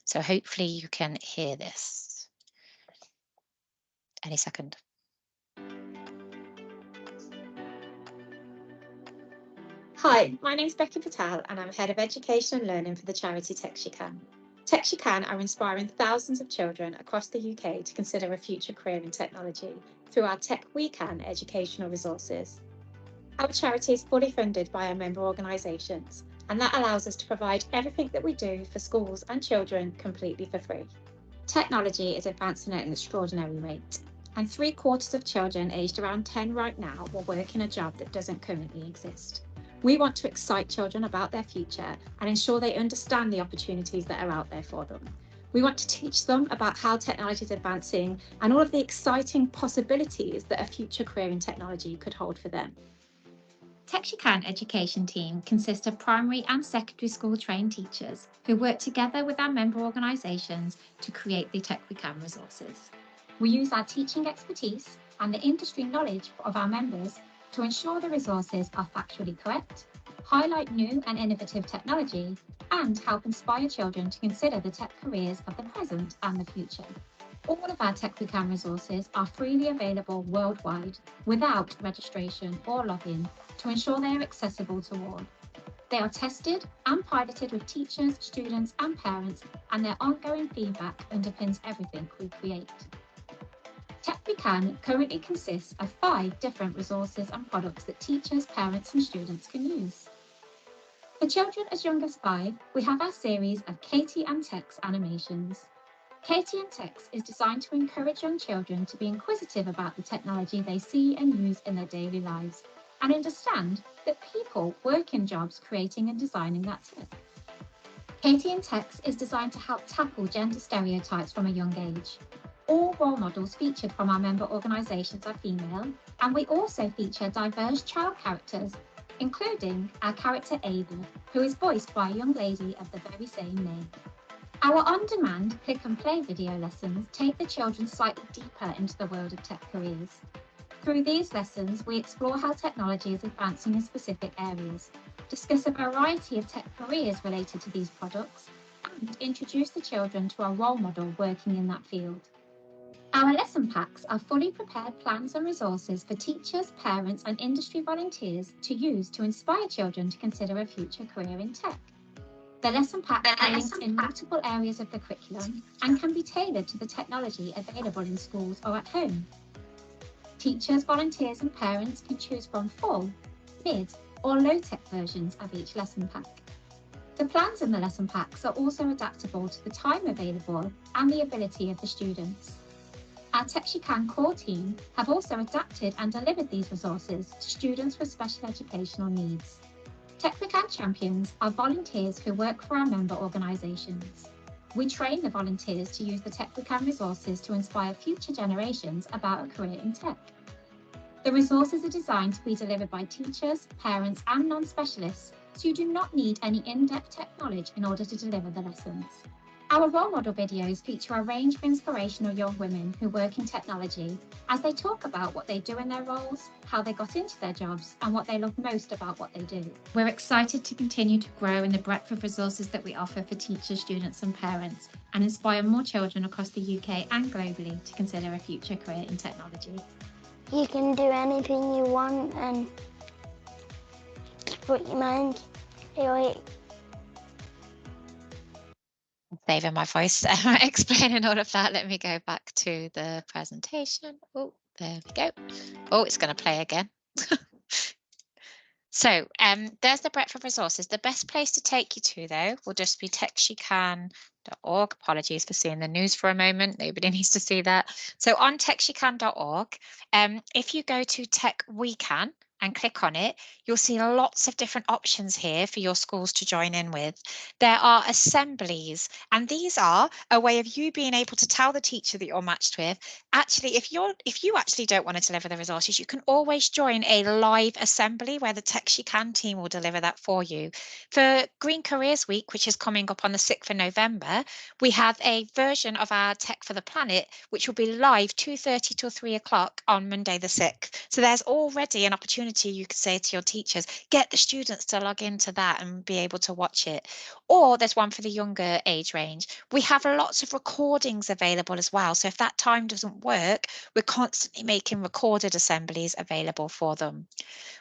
So hopefully you can hear this any second. Hi, my name's Becky Patel and I'm Head of Education and Learning for the charity Tech We Can. Tech We Can are inspiring thousands of children across the UK to consider a future career in technology through our Tech We Can educational resources. Our charity is fully funded by our member organisations, and that allows us to provide everything that we do for schools and children completely for free. Technology is advancing at an extraordinary rate, and 3/4 of children aged around 10 right now will work in a job that doesn't currently exist. We want to excite children about their future and ensure they understand the opportunities that are out there for them. We want to teach them about how technology is advancing and all of the exciting possibilities that a future career in technology could hold for them. Tech We Can education team consists of primary and secondary school trained teachers who work together with our member organisations to create the Tech We Can resources. We use our teaching expertise and the industry knowledge of our members to ensure the resources are factually correct, highlight new and innovative technology, and help inspire children to consider the tech careers of the present and the future. All of our Tech We Can resources are freely available worldwide without registration or login to ensure they are accessible to all. They are tested and piloted with teachers, students and parents, and their ongoing feedback underpins everything we create. Tech We Can currently consists of 5 different resources and products that teachers, parents and students can use. For children as young as 5, we have our series of Katie and Tex animations. Katie and Tex is designed to encourage young children to be inquisitive about the technology they see and use in their daily lives, and understand that people work in jobs creating and designing that tech. Katie and Tex is designed to help tackle gender stereotypes from a young age. All role models featured from our member organisations are female, and we also feature diverse child characters, including our character Ava, who is voiced by a young lady of the very same name. Our on-demand click-and-play video lessons take the children slightly deeper into the world of tech careers. Through these lessons, we explore how technology is advancing in specific areas, discuss a variety of tech careers related to these products, and introduce the children to a role model working in that field. Our lesson packs are fully prepared plans and resources for teachers, parents, and industry volunteers to use to inspire children to consider a future career in tech. The lesson packs are linked in multiple areas of the curriculum and can be tailored to the technology available in schools or at home. Teachers, volunteers, and parents can choose from full, mid, or low-tech versions of each lesson pack. The plans in the lesson packs are also adaptable to the time available and the ability of the students. Our TechSheCan core team have also adapted and delivered these resources to students with special educational needs. TechSheCan champions are volunteers who work for our member organisations. We train the volunteers to use the TechSheCan resources to inspire future generations about a career in tech. The resources are designed to be delivered by teachers, parents, and non-specialists, so you do not need any in-depth tech knowledge in order to deliver the lessons. Our role model videos feature a range of inspirational young women who work in technology as they talk about what they do in their roles, how they got into their jobs, and what they love most about what they do. We're excited to continue to grow in the breadth of resources that we offer for teachers, students, and parents, and inspire more children across the UK and globally to consider a future career in technology. You can do anything you want and put your mind to it. Saving my voice, explaining all of that. Let me go back to the presentation. Oh, there we go. Oh, it's going to play again. So there's the breadth of resources. The best place to take you to, though, will just be techshecan.org. Apologies for seeing the news for a moment. Nobody needs to see that. So on techshecan.org, if you go to Tech We Can and click on it, you'll see lots of different options here for your schools to join in with. There are assemblies, and these are a way of you being able to tell the teacher that you're matched with, actually, if you actually don't want to deliver the resources, you can always join a live assembly where the TechSheCan team will deliver that for you. For Green Careers Week, which is coming up on the 6th of November, we have a version of our Tech for the Planet, which will be live 2:30 till 3 o'clock on Monday the 6th. So there's already an opportunity you could say to your teachers, get the students to log into that and be able to watch it. Or there's one for the younger age range. We have lots of recordings available as well. So if that time doesn't work, we're constantly making recorded assemblies available for them.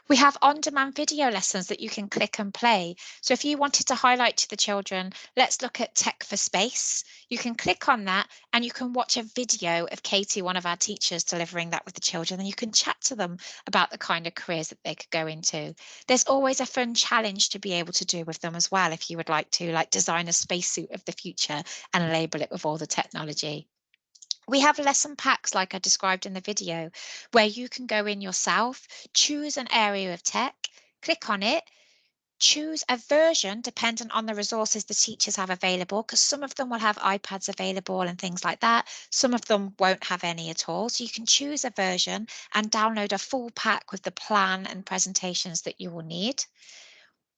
We have on-demand video lessons that you can click and play. So if you wanted to highlight to the children, let's look at Tech for Space, you can click on that and you can watch a video of Katie, one of our teachers, delivering that with the children, and you can chat to them about the kind of careers that they could go into. There's always a fun challenge to be able to do with them as well, if you would like to, like design a spacesuit of the future and label it with all the technology. We have lesson packs, like I described in the video, where you can go in yourself, choose an area of tech, click on it, choose a version dependent on the resources the teachers have available, because some of them will have iPads available and things like that. Some of them won't have any at all. So you can choose a version and download a full pack with the plan and presentations that you will need.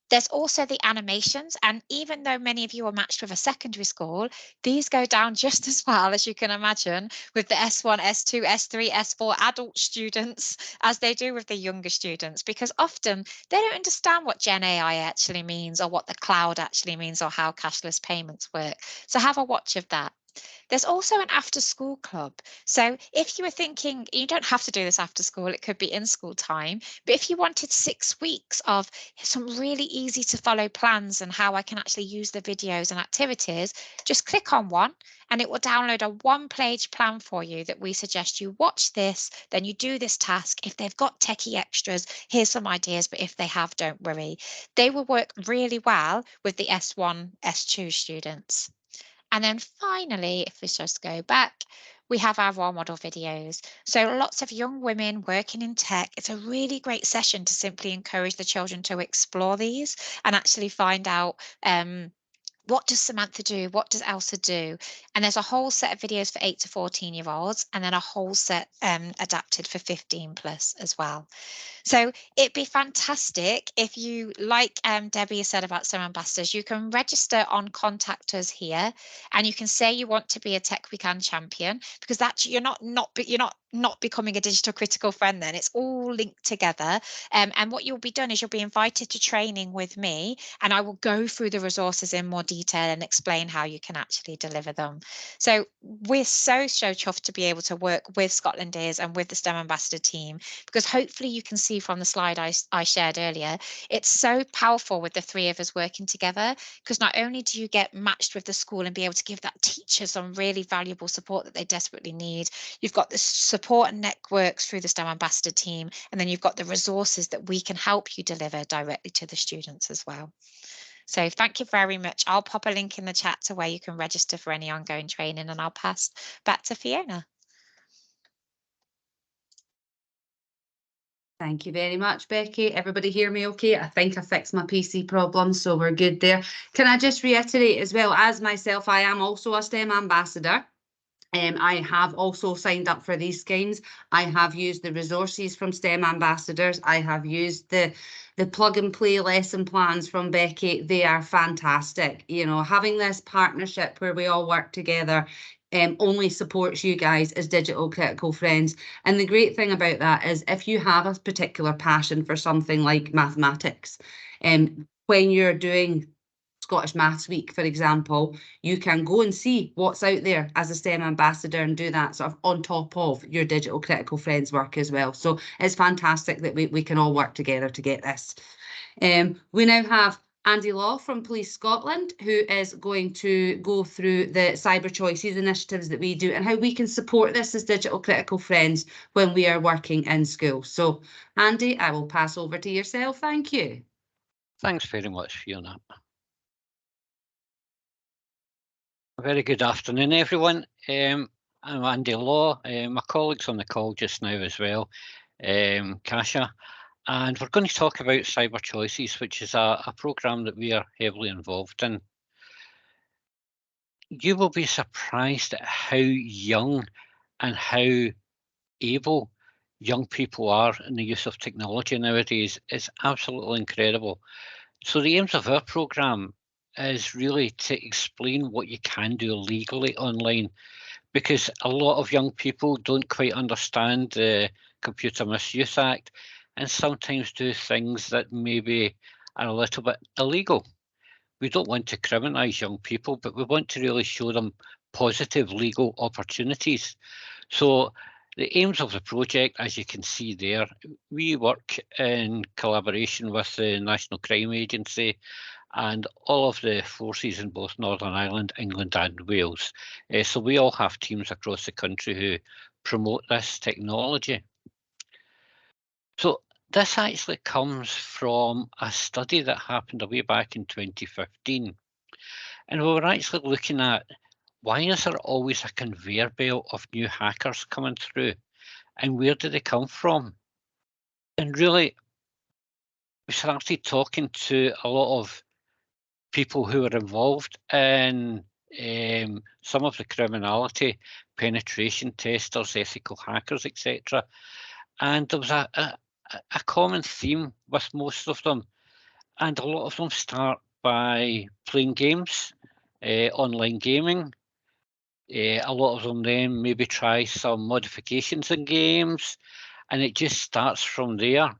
There's also the animations, and even though many of you are matched with a secondary school, these go down just as well, as you can imagine, with the S1, S2, S3, S4 adult students as they do with the younger students, because often they don't understand what Gen AI actually means, or what the cloud actually means, or how cashless payments work. So have a watch of that. There's also an after school club. So if you were thinking, you don't have to do this after school, it could be in school time, but if you wanted 6 weeks of some really easy to follow plans and how I can actually use the videos and activities, just click on one and it will download a one-page plan for you that we suggest you watch this, then you do this task. If they've got techie extras, here's some ideas, but if they have, don't worry. They will work really well with the S1, S2 students. And then finally, if we just go back, we have our role model videos. So lots of young women working in tech. It's a really great session to simply encourage the children to explore these and actually find out what does Samantha do? What does Elsa do? And there's a whole set of videos for 8 to 14-year-olds, and then a whole set adapted for 15+ as well. So it'd be fantastic if you, like Debbie said about STEM ambassadors, you can register on Contact Us here, and you can say you want to be a Tech We Can champion, because that's you're not becoming a digital critical friend. Then it's all linked together. And what you'll be done is you'll be invited to training with me, and I will go through the resources in more detail and explain how you can actually deliver them. So we're so chuffed to be able to work with Scotland Is and with the STEM ambassador team, because hopefully you can see from the slide I shared earlier, it's so powerful with the three of us working together, because not only do you get matched with the school and be able to give that teacher some really valuable support that they desperately need, you've got the support and networks through the STEM ambassador team, and then you've got the resources that we can help you deliver directly to the students as well. So thank you very much. I'll pop a link in the chat to where you can register for any ongoing training, and I'll pass back to Fiona. Thank you very much, Becky. Everybody hear me okay? I think I fixed my PC problem, so we're good there. Can I just reiterate as well, as myself, I am also a STEM ambassador. I have also signed up for these schemes. I have used the resources from STEM ambassadors. I have used the plug and play lesson plans from Becky. They are fantastic. You know, having this partnership where we all work together only supports you guys as digital critical friends. And the great thing about that is if you have a particular passion for something like mathematics, when you're doing Scottish Maths Week, for example, you can go and see what's out there as a STEM ambassador and do that sort of on top of your digital critical friends work as well. So it's fantastic that we can all work together to get this. We now have Andy Law from Police Scotland, who is going to go through the Cyber Choices initiatives that we do and how we can support this as digital critical friends when we are working in school. So Andy, I will pass over to yourself. Thank you. Thanks very much, Fiona. A very good afternoon, everyone. I'm Andy Law. My colleagues on the call just now as well, Kasia, and we're going to talk about Cyber Choices, which is a programme that we are heavily involved in. You will be surprised at how young and how able young people are in the use of technology nowadays. It's absolutely incredible. So the aims of our programme is really to explain what you can do legally online, because a lot of young people don't quite understand the Computer Misuse Act and sometimes do things that maybe are a little bit illegal. We don't want to criminalise young people, but we want to really show them positive legal opportunities. So the aims of the project, as you can see there, we work in collaboration with the National Crime Agency and all of the forces in both Northern Ireland, England and Wales. So we all have teams across the country who promote this technology. So this actually comes from a study that happened a way back in 2015. And we were actually looking at why is there always a conveyor belt of new hackers coming through, and where do they come from? And really, we started talking to a lot of people who are involved in some of the criminality, penetration testers, ethical hackers, etc. And there was a common theme with most of them, and a lot of them start by playing games, online gaming. A lot of them then maybe try some modifications in games, and it just starts from there.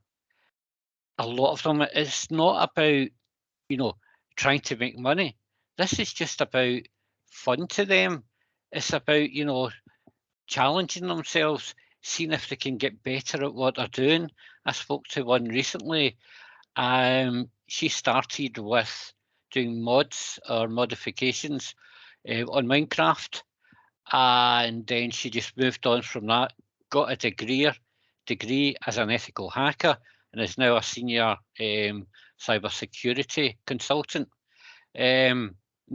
A lot of them, it's not about, trying to make money. This is just about fun to them. It's about, challenging themselves, seeing if they can get better at what they're doing. I spoke to one recently. She started with doing mods or modifications on Minecraft, and then she just moved on from that, got a degree as an ethical hacker, and is now a senior cybersecurity consultant.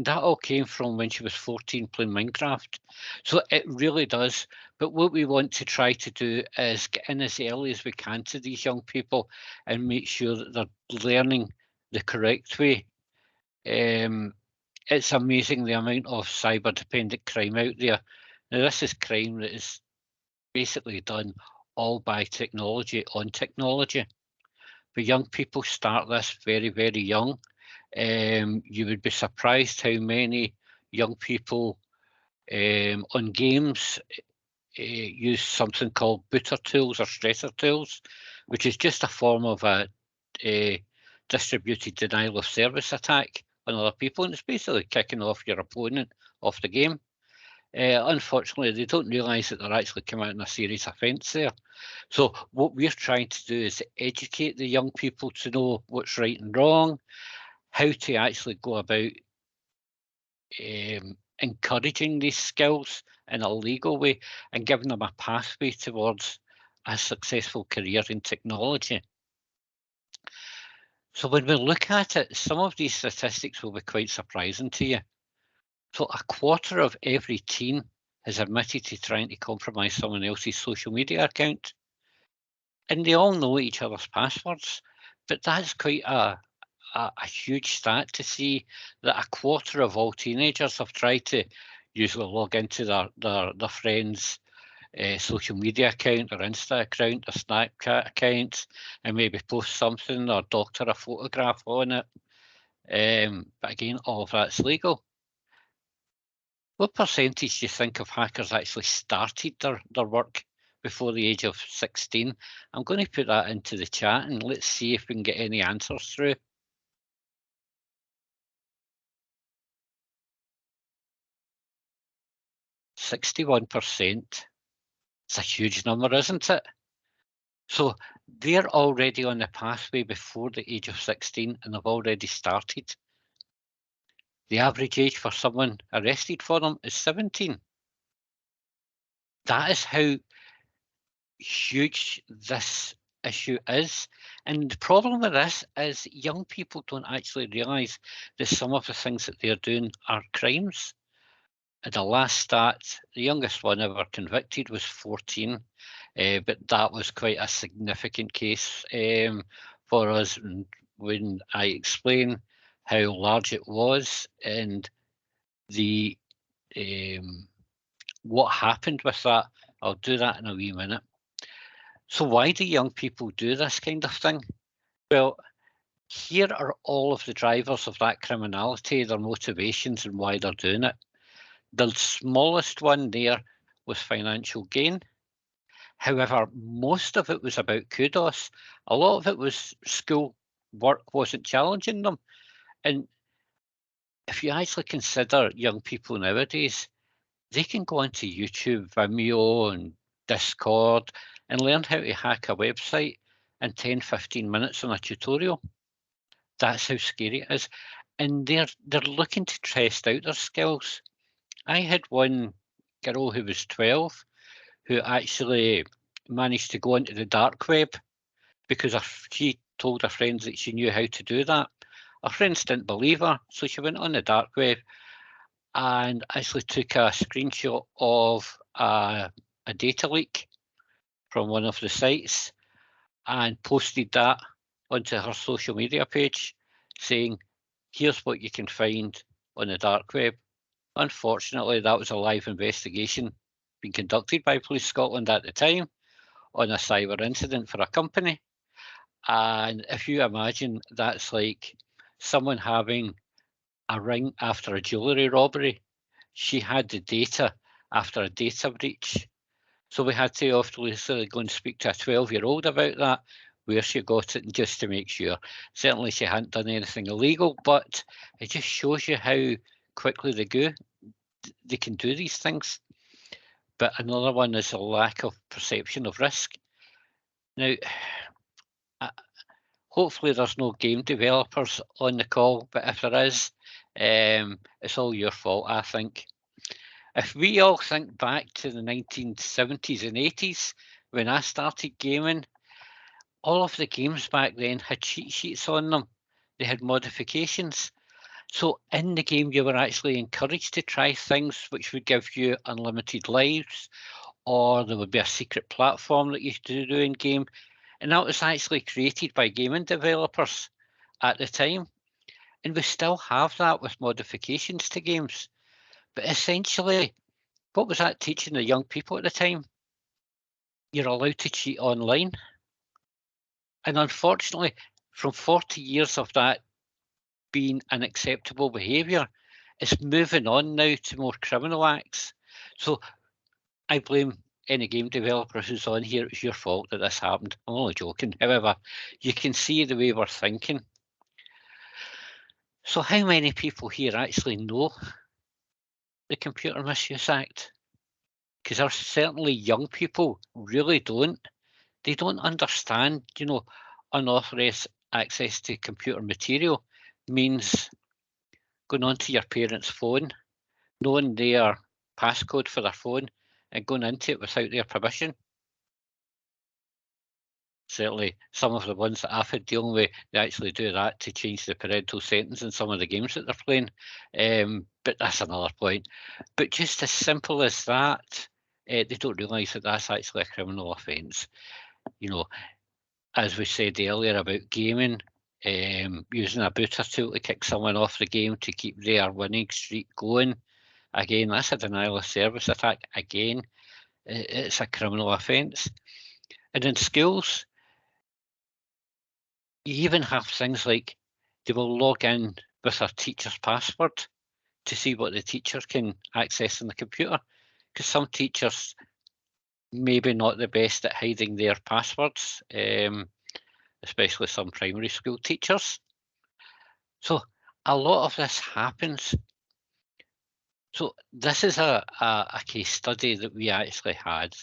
That all came from when she was 14 playing Minecraft. So it really does. But what we want to try to do is get in as early as we can to these young people and make sure that they're learning the correct way. It's amazing the amount of cyber dependent crime out there. Now, this is crime that is basically done all by technology, on technology. But young people start this very, very young. You would be surprised how many young people on games use something called booter tools or stressor tools, which is just a form of a distributed denial of service attack on other people, and it's basically kicking off your opponent off the game. Unfortunately, they don't realise that they're actually committing a serious offence there. So what we're trying to do is educate the young people to know what's right and wrong, how to actually go about encouraging these skills in a legal way and giving them a pathway towards a successful career in technology. So when we look at it, some of these statistics will be quite surprising to you. So a quarter of every teen has admitted to trying to compromise someone else's social media account. And they all know each other's passwords, but that's quite a huge stat to see that a quarter of all teenagers have tried to usually log into their friends' social media account, their Insta account, their Snapchat account, and maybe post something or doctor a photograph on it. But again, all of that's legal. What percentage do you think of hackers actually started their work before the age of 16? I'm going to put that into the chat and let's see if we can get any answers through. 61%. It's a huge number, isn't it? So they're already on the pathway before the age of 16 and have already started. The average age for someone arrested for them is 17. That is how huge this issue is. And the problem with this is young people don't actually realise that some of the things that they're doing are crimes. At the last stat, the youngest one ever convicted was 14, but that was quite a significant case for us. And when I explain how large it was and the what happened with that, I'll do that in a wee minute. So why do young people do this kind of thing? Well, here are all of the drivers of that criminality, their motivations and why they're doing it. The smallest one there was financial gain. However, most of it was about kudos. A lot of it was school work wasn't challenging them. And if you actually consider young people nowadays, they can go onto YouTube, Vimeo and Discord and learn how to hack a website in 10, 15 minutes on a tutorial. That's how scary it is. And they're looking to test out their skills. I had one girl who was 12 who actually managed to go into the dark web because she told her friends that she knew how to do that. Her friends didn't believe her, so she went on the dark web and actually took a screenshot of a data leak from one of the sites and posted that onto her social media page saying, here's what you can find on the dark web. Unfortunately, that was a live investigation being conducted by Police Scotland at the time on a cyber incident for a company. And if you imagine, that's like someone having a ring after a jewellery robbery. She had the data after a data breach. So we had to obviously go and speak to a 12-year-old about that, where she got it, just to make sure. Certainly she hadn't done anything illegal, but it just shows you how quickly they can do these things. But another one is a lack of perception of risk. Now, hopefully there's no game developers on the call, but if there is, it's all your fault, I think. If we all think back to the 1970s and 80s, when I started gaming, all of the games back then had cheat sheets on them. They had modifications. So in the game, you were actually encouraged to try things which would give you unlimited lives, or there would be a secret platform that you could do in game. And that was actually created by gaming developers at the time. And we still have that with modifications to games. But essentially, what was that teaching the young people at the time? You're allowed to cheat online. And unfortunately, from 40 years of that being unacceptable behaviour, it's moving on now to more criminal acts. So I blame any game developer who's on here. It's your fault that this happened. I'm only joking. However, you can see the way we're thinking. So how many people here actually know the Computer Misuse Act? Because there's certainly young people really don't. They don't understand, you know, unauthorised access to computer material means going onto your parents' phone, knowing their passcode for their phone and going into it without their permission. Certainly some of the ones that I've had dealing with, they actually do that to change the parental settings in some of the games that they're playing. But that's another point. But just as simple as that, they don't realise that that's actually a criminal offence. You know, as we said earlier about gaming, using a booter tool to kick someone off the game to keep their winning streak going. Again, that's a denial of service attack. Again, it's a criminal offence. And in schools, you even have things like they will log in with their teacher's password to see what the teacher can access on the computer, because some teachers maybe not the best at hiding their passwords, especially some primary school teachers. So a lot of this happens. So this is a case study that we actually had.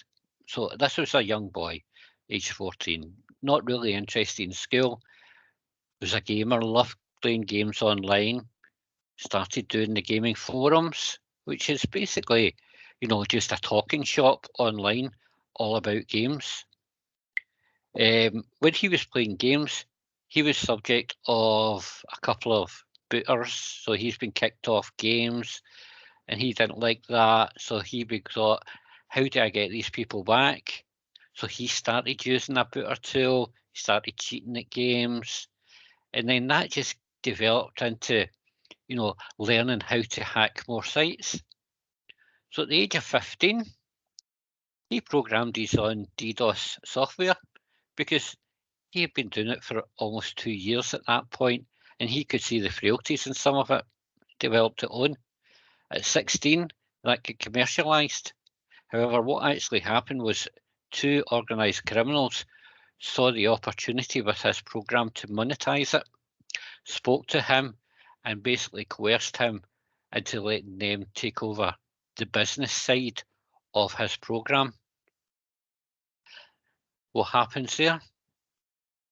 So this was a young boy, age 14, not really interested in school, was a gamer, loved playing games online, started doing the gaming forums, which is basically, you know, just a talking shop online all about games. When he was playing games, he was subject of a couple of booters, so he's been kicked off games, and he didn't like that. So he thought, how do I get these people back? So he started using a booter tool, he started cheating at games, and then that just developed into, you know, learning how to hack more sites. So at the age of 15, he programmed his own DDoS software because he had been doing it for almost 2 years at that point, and he could see the frailties in some of it, developed it on. At 16, that got commercialised. However, what actually happened was 2 organised criminals saw the opportunity with his program to monetize it, spoke to him, and basically coerced him into letting them take over the business side of his program. What happens there?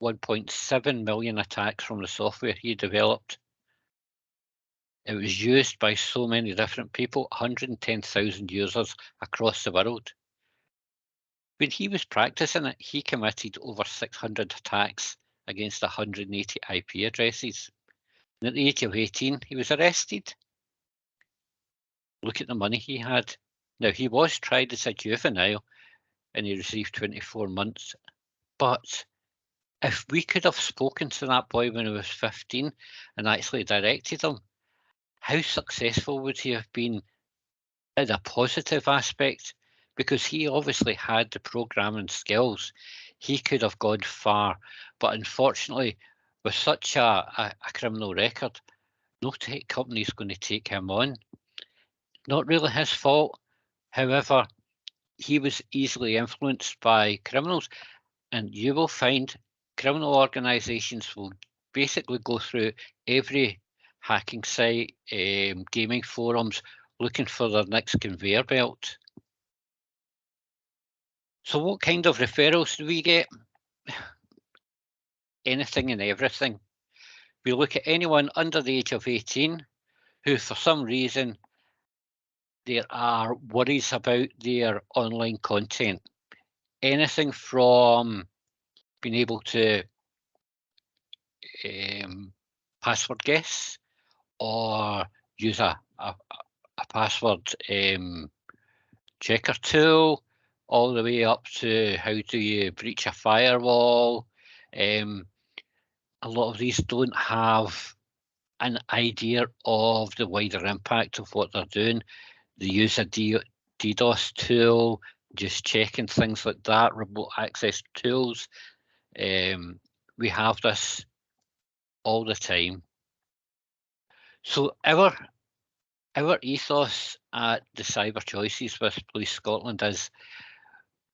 1.7 million attacks from the software he developed. It was used by so many different people, 110,000 users across the world. When he was practicing it, he committed over 600 attacks against 180 IP addresses. And at the age of 18, he was arrested. Look at the money he had. Now, he was tried as a juvenile and he received 24 months. But if we could have spoken to that boy when he was 15 and actually directed him, how successful would he have been in a positive aspect? Because he obviously had the programming skills. He could have gone far. But unfortunately, with such a criminal record, no tech company is going to take him on. Not really his fault. However, he was easily influenced by criminals. And you will find criminal organisations will basically go through every hacking site, gaming forums, looking for their next conveyor belt. So what kind of referrals do we get? Anything and everything. We look at anyone under the age of 18 who for some reason there are worries about their online content. Anything from being able to password guess, or use a password checker tool, all the way up to how do you breach a firewall. A lot of these don't have an idea of the wider impact of what they're doing. They use a DDoS tool, just checking things like that, remote access tools. We have this all the time. So our ethos at the Cyber Choices with Police Scotland is,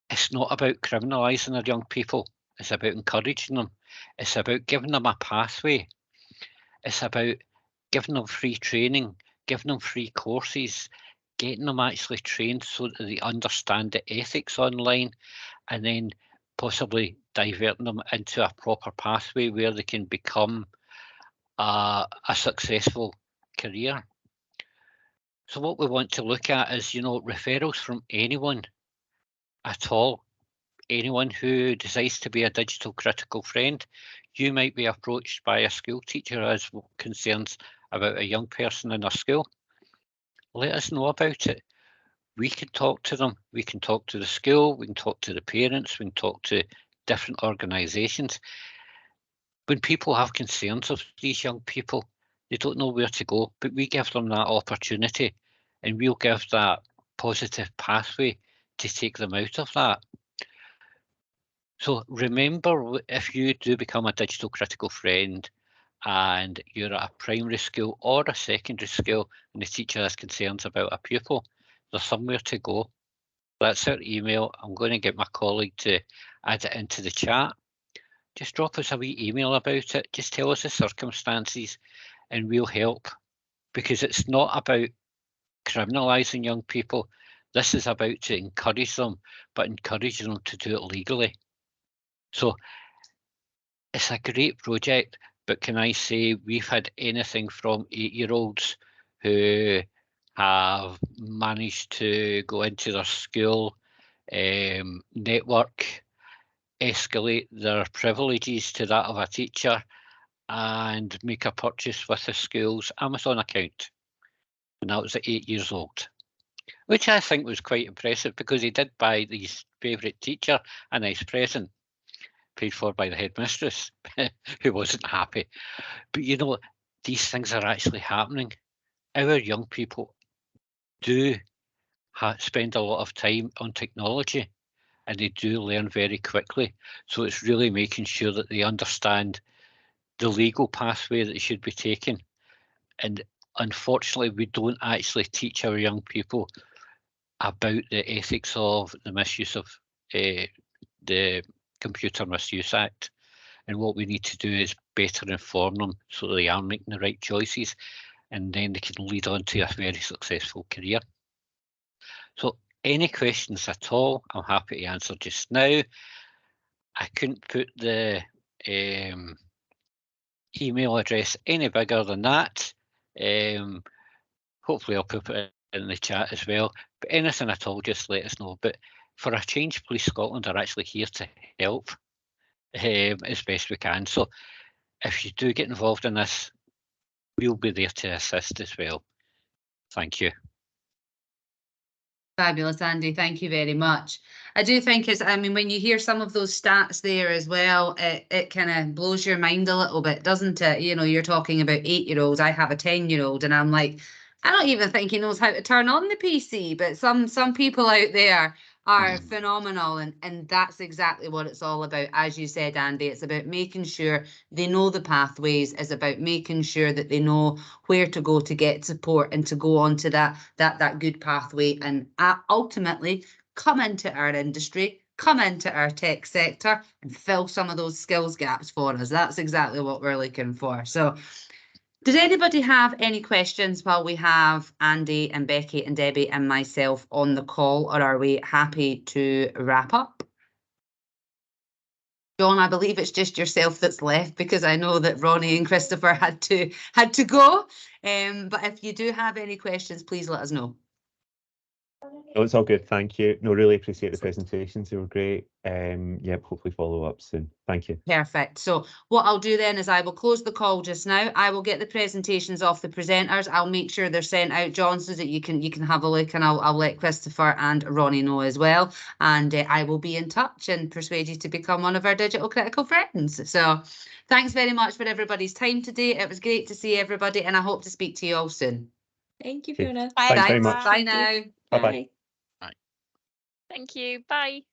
it's not about criminalising our young people. It's about encouraging them. It's about giving them a pathway. It's about giving them free training, giving them free courses, getting them actually trained so that they understand the ethics online, and then possibly diverting them into a proper pathway where they can become a successful career. So what we want to look at is, referrals from anyone at all, anyone who decides to be a digital critical friend. You might be approached by a school teacher who has concerns about a young person in their school. Let us know about it. We can talk to them. We can talk to the school. We can talk to the parents. We can talk to different organisations. When people have concerns of these young people, they don't know where to go, but we give them that opportunity, and we'll give that positive pathway to take them out of that. So remember, if you do become a digital critical friend and you're at a primary school or a secondary school and the teacher has concerns about a pupil, there's somewhere to go. That's our email. I'm going to get my colleague to add it into the chat. Just drop us a wee email about it. Just tell us the circumstances and we'll help, because it's not about criminalising young people. This is about to encourage them, but encouraging them to do it legally. So it's a great project, but can I say we've had anything from 8-year-olds who have managed to go into their school network, escalate their privileges to that of a teacher, and make a purchase with the school's Amazon account. And that was at 8 years old, which I think was quite impressive, because he did buy his favourite teacher a nice present, paid for by the headmistress, who wasn't happy. But these things are actually happening. Our young people do spend a lot of time on technology, and they do learn very quickly. So it's really making sure that they understand the legal pathway that they should be taking. And unfortunately, we don't actually teach our young people about the ethics of the misuse of the Computer Misuse Act. And what we need to do is better inform them so that they are making the right choices, and then they can lead on to a very successful career. So any questions at all, I'm happy to answer just now. I couldn't put the email address any bigger than that. Hopefully I'll put it in the chat as well. But anything at all, just let us know. But for a change, Police Scotland are actually here to help as best we can. So if you do get involved in this, we'll be there to assist as well. Thank you. Fabulous, Andy. Thank you very much. I do think when you hear some of those stats there as well, it kind of blows your mind a little bit, doesn't it? You're talking about 8-year-olds. I have a 10-year-old, and I'm like, I don't even think he knows how to turn on the PC, but some people out there are phenomenal, and that's exactly what it's all about. As you said, Andy, it's about making sure they know the pathways. It's about making sure that they know where to go to get support and to go on to that good pathway, and ultimately come into our industry, come into our tech sector, and fill some of those skills gaps for us. That's exactly what we're looking for. So does anybody have any questions while we have Andy and Becky and Debbie and myself on the call, or are we happy to wrap up? John, I believe it's just yourself that's left, because I know that Ronnie and Christopher had to go. But if you do have any questions, please let us know. No, it's all good. Thank you. No, really appreciate the presentations. They were great. Yep, hopefully follow up soon. Thank you. Perfect. So what I'll do then is I will close the call just now. I will get the presentations off the presenters. I'll make sure they're sent out, John, so that you can have a look, and I'll let Christopher and Ronnie know as well. And I will be in touch and persuade you to become one of our digital critical friends. So thanks very much for everybody's time today. It was great to see everybody, and I hope to speak to you all soon. Thank you, Okay. Fiona. Bye. Thanks very much. Bye now. Bye-bye. Thank you. Bye.